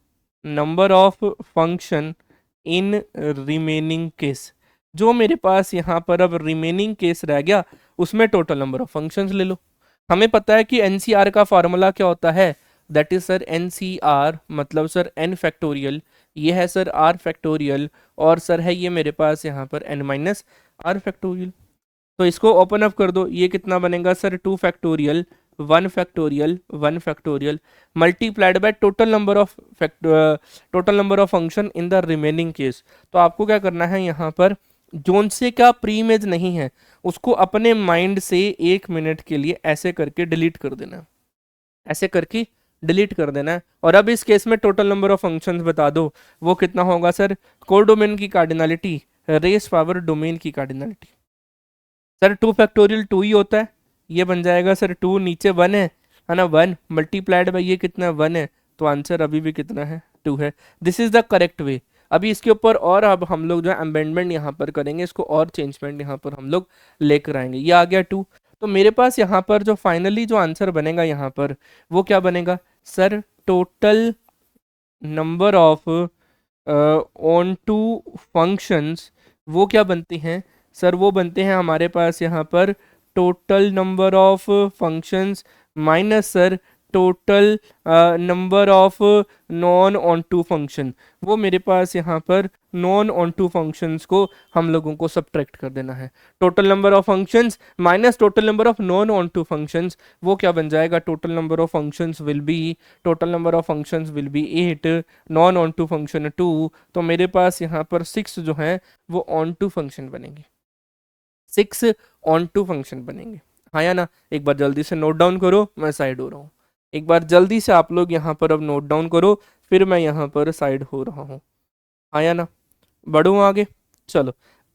Speaker 1: number of function in remaining case. जो मेरे पास यहाँ पर अब रिमेनिंग केस रह गया उसमें टोटल नंबर ऑफ फंक्शंस ले लो। हमें पता है कि एनसीआर का फॉर्मूला क्या होता है, दैट इज सर एनसीआर मतलब सर एन फैक्टोरियल, ये है सर आर फैक्टोरियल, और सर है ये मेरे पास यहाँ पर एन माइनस आर फैक्टोरियल। तो इसको ओपन अप कर दो, ये कितना बनेगा sir 2 factorial 1 factorial 1 factorial multiplied by total number of function in the remaining case. तो आपको क्या करना है यहाँ पर, जोन से क्या प्री इमेज नहीं है उसको अपने माइंड से 1 मिनट के लिए ऐसे करके डिलीट कर देना है, ऐसे करके डिलीट कर देना है। और अब इस केस में टोटल नंबर ऑफ फंक्शंस बता दो, वो कितना होगा सर, कोडोमेन की कार्डिनलिटी रेस पावर डोमेन की कार्डिनलिटी। सर 2 फैक्टोरियल 2 ही होता है, ये बन जाएगा सर 2 नीचे 1 है ना, 1 मल्टीप्लाइड बाई ये कितना 1 है, तो आंसर अभी भी कितना है 2 है। This is the correct way. अभी इसके ऊपर और अब हम लोग जो है अमेंडमेंट यहाँ पर करेंगे, इसको और चेंजमेंट यहाँ पर हम लोग लेकर आएंगे। ये आ गया 2। तो मेरे पास यहाँ पर जो फाइनली जो आंसर बनेगा यहाँ पर वो क्या बनेगा sir, total number of on two functions वो क्या बनते हैं सर, वो बनते हैं हमारे पास यहाँ पर total number of functions minus sir total number of non on to function. वो मेरे पास यहाँ पर नॉन ऑन टू फंक्शंस को हम लोगों को सब्ट्रैक्ट कर देना है। Total number of functions minus total number of non on two functions, वो क्या बन जाएगा, total number of functions will be 8, non on to function 2। तो मेरे पास यहाँ पर 6 जो है वो ऑन टू फंक्शन बनेंगे, 6 ऑन टू फंक्शन बनेंगे, हाँ या ना। एक बार जल्दी से नोट डाउन करो, मैं साइड हो रहा हूँ। एक बार जल्दी से आप लोग यहाँ पर अब नोट डाउन करो, फिर मैं यहाँ पर साइड हो रहा हूँ, हाँ या ना। बढ़ूँ आगे, चलो।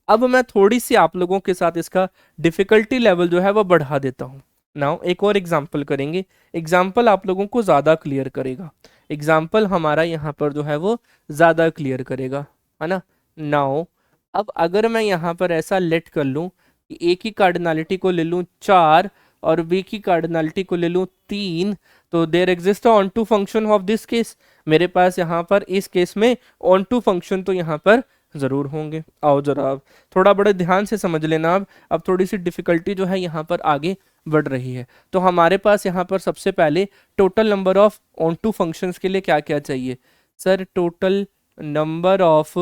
Speaker 1: अब मैं थोड़ी सी आप लोगों के साथ इसका डिफिकल्टी लेवल जो है वो बढ़ा देता हूँ। नाउ एक और एग्जाम्पल करेंगे, एग्जाम्पल आप लोगों को ज़्यादा क्लियर करेगा, एग्जाम्पल हमारा यहाँ पर जो है वो ज़्यादा क्लियर करेगा, है ना। नाउ अब अगर मैं यहाँ पर ऐसा लेट कर लूँ कि ए की कार्डिनलिटी को ले लूँ 4 और बी की कार्डिनलिटी को ले लूँ 3, तो there exist onto function of this case. मेरे पास यहाँ पर इस केस में ऑन टू फंक्शन तो यहाँ पर ज़रूर होंगे। आओ जरा अब थोड़ा बड़े ध्यान से समझ लेना। अब थोड़ी सी डिफिकल्टी जो है यहाँ पर आगे बढ़ रही है। तो हमारे पास यहाँ पर सबसे पहले total number of on to functions के लिए क्या क्या चाहिए sir, total number of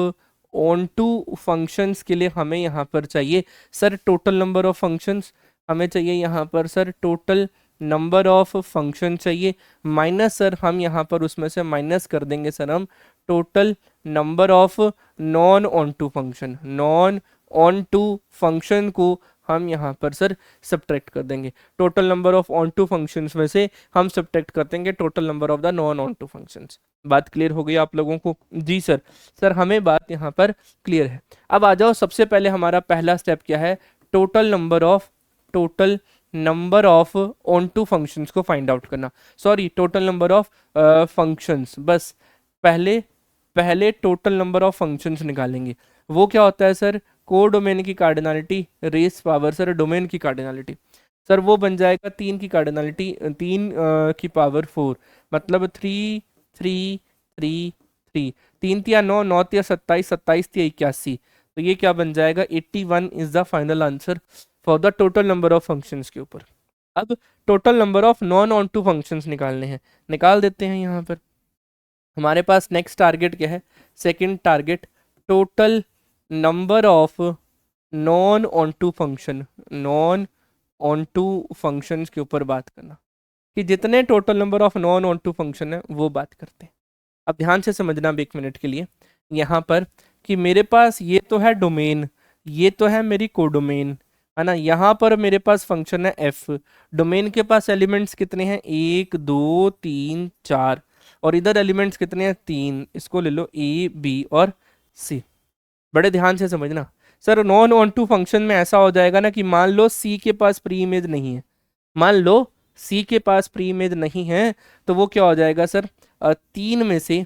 Speaker 1: on to functions के लिए हमें यहाँ पर चाहिए sir total number of functions, हमें चाहिए यहाँ पर sir total number of function चाहिए, माइनस सर हम यहाँ पर उसमें से माइनस कर देंगे सर हम total number of non on to function, non on to function को हम यहाँ पर सर सब्ट्रैक्ट कर देंगे। Total number of on to functions में से हम सब्ट्रैक्ट कर देंगे total number of the non on to functions. बात क्लियर हो गई आप लोगों को? जी सर, सर हमें बात यहाँ पर क्लियर है। अब आ जाओ, सबसे पहले हमारा पहला स्टेप क्या है, total number of on to फंक्शंस को फाइंड आउट करना, sorry total number of functions. बस पहले टोटल नंबर ऑफ फंक्शंस निकालेंगे। वो क्या होता है सर, कोडोमेन की cardinality raise power sir domain की कार्डिनलिटी, सर वो बन जाएगा 3 की कार्डिनलिटी 3 की पावर 4, मतलब 3 3 3 3, 3 तिया 9, 9 तिया 27, 27 तिया 81। तो ये क्या बन जाएगा, 81 is the final answer for the total number of functions के ऊपर। अब total number of non on to फंक्शंस निकालने हैं, निकाल देते हैं। यहाँ पर हमारे पास नेक्स्ट टारगेट क्या है, second target, total number of non on to function, non on to functions के ऊपर बात करना, कि जितने total number of non on to function है वो बात करते हैं। अब ध्यान से समझना अब 1 मिनट के लिए यहाँ पर, कि मेरे पास ये तो है डोमेन, ये तो है मेरी कोडोमेन, है ना। यहाँ पर मेरे पास फंक्शन है एफ, डोमेन के पास एलिमेंट्स कितने हैं, 1 2 3 4, और इधर एलिमेंट्स कितने हैं, 3, इसको ले लो ए बी और सी। बड़े ध्यान से समझना sir, non on to function में ऐसा हो जाएगा ना कि मान लो सी के पास प्री इमेज नहीं है, मान लो सी के पास प्री इमेज नहीं है, तो वो क्या हो जाएगा सर, 3 में से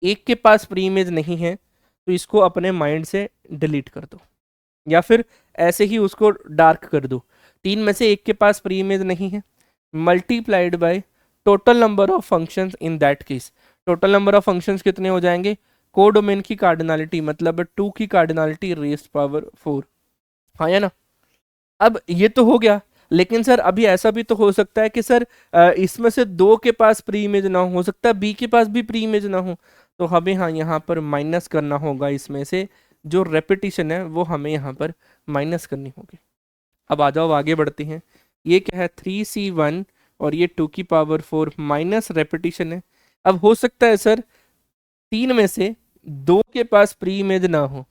Speaker 1: एक के पास प्री इमेज नहीं है, तो इसको अपने माइंड से डिलीट कर दो, या फिर ऐसे ही उसको डार्क कर दो। 3 में से एक के पास प्री इमेज नहीं है, multiplied by total number of functions in that case. Total number of functions कितने हो जाएंगे, कोडोमेन की कार्डिनलिटी मतलब 2 की कार्डिनलिटी रेज्ड पावर 4, हाँ या ना। अब ये तो हो गया, लेकिन सर अभी ऐसा भी तो हो सकता है कि सर इसमें से 2 के पास प्री इमेज ना हो सकता है बी के पास भी प्री इमेज ना हो, तो हमें हाँ यहाँ पर माइनस करना होगा, इसमें से जो रेपिटेशन है वो हमें यहाँ पर माइनस करनी होगी। अब आ जाओ आगे बढ़ते हैं, ये क्या है 3c1 और ये 2 की पावर 4 माइनस रेपिटेशन है। अब हो सकता है सर 3 में से 2 के पास प्री इमेज ना हो,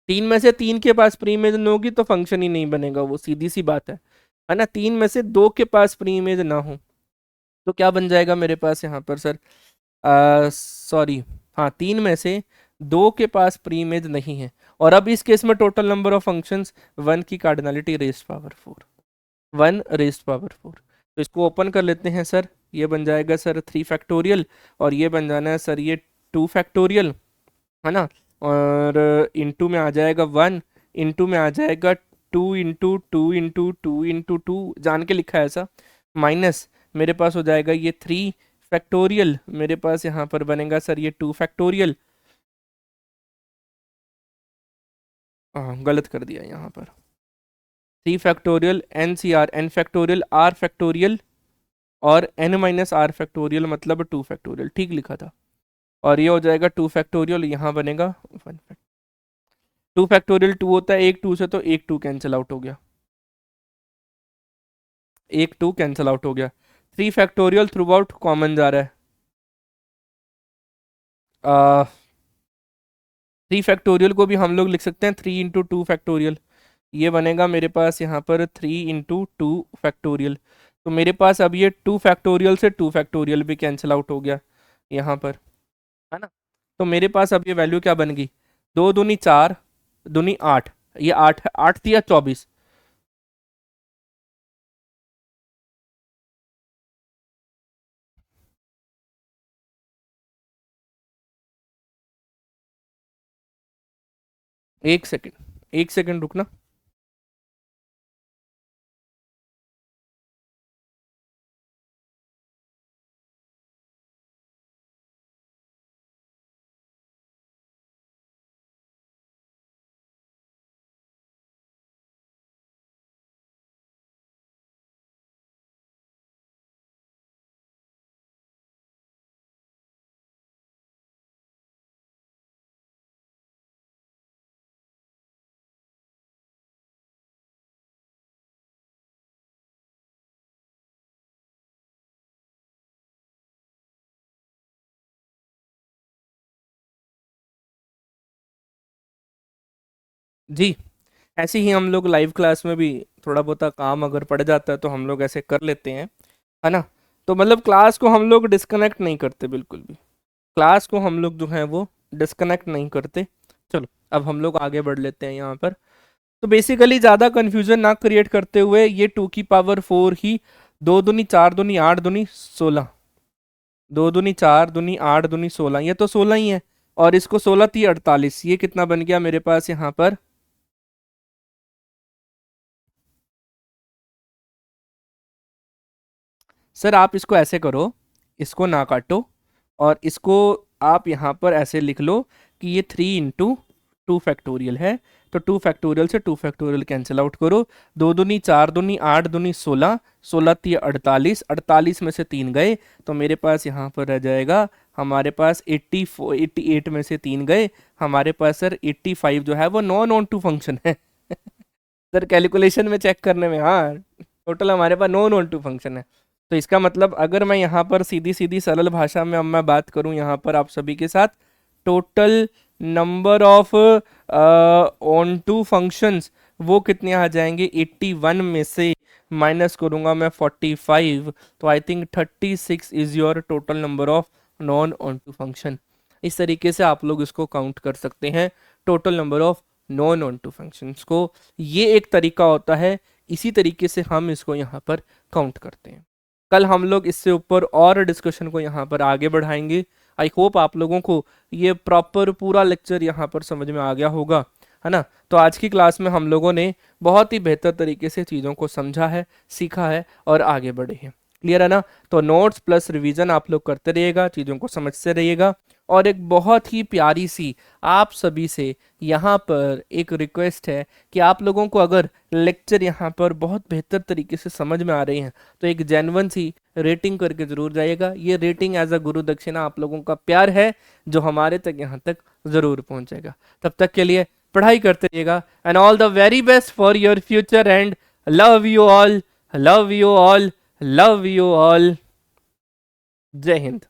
Speaker 1: 3 में से 3 के पास प्री इमेज ना होगी तो फंक्शन ही नहीं बनेगा, वो सीधी सी बात है ना। 3 में से 2 के पास प्री इमेज ना हो तो क्या बन जाएगा मेरे पास यहाँ पर सर, सॉरी, हाँ 3 में से 2 के पास प्री इमेज नहीं है, और अब इस केस में टोटल नंबर ऑफ फंक्शंस 1 की cardinality raised power 4, 1 raised power 4। तो इसको ओपन कर लेते हैं सर, ये बन जाएगा सर 3 फैक्टोरियल, और ये बन जाना है सर ये 2 फैक्टोरियल, है ना। और इनटू में आ जाएगा 1, इनटू में आ जाएगा 2 इंटू 2 इंटू 2 इंटू 2, जान के लिखा है ऐसा, माइनस मेरे पास हो जाएगा ये 3 फैक्टोरियल, मेरे पास यहाँ पर बनेगा सर ये 2 फैक्टोरियल, गलत कर दिया यहाँ पर, 3 factorial N C R N factorial R factorial और एन माइनस आर फैक्टोरियल मतलब 2 फैक्टोरियल, ठीक लिखा था। और ये हो जाएगा 2 फैक्टोरियल, यहाँ बनेगा 1 फैक्टोरियल। 2 फैक्टोरियल 2 होता है, एक 2 से तो एक 2 कैंसिल आउट हो गया, एक 2 कैंसिल आउट हो गया। 3 फैक्टोरियल थ्रू आउट कॉमन जा रहा है, 3 फैक्टोरियल को भी हम लोग लिख सकते हैं 3 इंटू 2 फैक्टोरियल, ये बनेगा मेरे पास यहाँ पर 3 इंटू 2 फैक्टोरियल। तो मेरे पास अब ये 2 फैक्टोरियल से 2 फैक्टोरियल भी कैंसिल आउट हो गया यहाँ पर, है ना। तो मेरे पास अब ये वैल्यू क्या बन गई, 2 दूनी 4 दूनी 8, ये 8 है, 8 दिया 24, एक सेकेंड, एक सेकेंड रुकना। जी, ऐसे ही हम लोग लाइव क्लास में भी थोड़ा बहुत काम अगर पड़ जाता है तो हम लोग ऐसे कर लेते हैं, है ना। तो मतलब क्लास को हम लोग डिस्कनेक्ट नहीं करते बिल्कुल भी, क्लास को हम लोग जो है वो डिस्कनेक्ट नहीं करते। चलो अब हम लोग आगे बढ़ लेते हैं यहाँ पर। तो बेसिकली ज़्यादा कन्फ्यूजन ना क्रिएट करते हुए ये 2 की पावर 4 ही 2 दूनी 4 दूनी 8 दूनी 16, 2 दूनी 4 दूनी 8 दूनी 16, ये तो 16 ही है, और इसको 16 थी 48, ये कितना बन गया मेरे पास यहाँ पर, सर आप इसको ऐसे करो, इसको ना काटो, और इसको आप यहाँ पर ऐसे लिख लो कि ये 3 इंटू 2 फैक्टोरियल है, तो 2 फैक्टोरियल से 2 फैक्टोरियल कैंसिल आउट करो, 2 दूनी 4 दूनी 8 दूनी 16, 16 थी 48, 48 में से 3 गए, तो मेरे पास यहाँ पर रह जाएगा हमारे पास 84, 88 में से 3 गए, हमारे पास सर 85 जो है वो नॉन ऑन टू फंक्शन है सर कैलकुलेशन में चेक करने में, हाँ टोटल हमारे पास नॉन ऑन टू फंक्शन है। तो इसका मतलब अगर मैं यहाँ पर सीधी सीधी सरल भाषा में अब मैं बात करूँ यहाँ पर आप सभी के साथ, total number of on two functions वो कितने आ जाएंगे, 81 में से माइनस करूँगा मैं 45, तो I think 36 is your total number of non onto function. इस तरीके से आप लोग इसको काउंट कर सकते हैं, total number of non onto functions को। ये एक तरीका होता है, इसी तरीके से हम इसको यहाँ पर काउंट करते हैं। कल हम लोग इससे ऊपर और डिस्कशन को यहाँ पर आगे बढ़ाएंगे। आई होप आप लोगों को ये प्रॉपर पूरा लेक्चर यहाँ पर समझ में आ गया होगा, है ना। तो आज की क्लास में हम लोगों ने बहुत ही बेहतर तरीके से चीज़ों को समझा है, सीखा है और आगे बढ़े हैं। क्लियर है ना। तो नोट्स प्लस रिवीजन आप लोग करते रहिएगा, चीज़ों को समझते रहिएगा। और एक बहुत ही प्यारी सी आप सभी से यहाँ पर एक रिक्वेस्ट है कि आप लोगों को अगर लेक्चर यहाँ पर बहुत बेहतर तरीके से समझ में आ रही हैं तो एक जेन्युइन सी रेटिंग करके ज़रूर जाइएगा। ये रेटिंग एज अ गुरु दक्षिणा आप लोगों का प्यार है जो हमारे तक यहाँ तक ज़रूर पहुँचेगा। तब तक के लिए पढ़ाई करते रहिएगा and all the very best for your future and love you all, love you all, love you all. जय हिंद।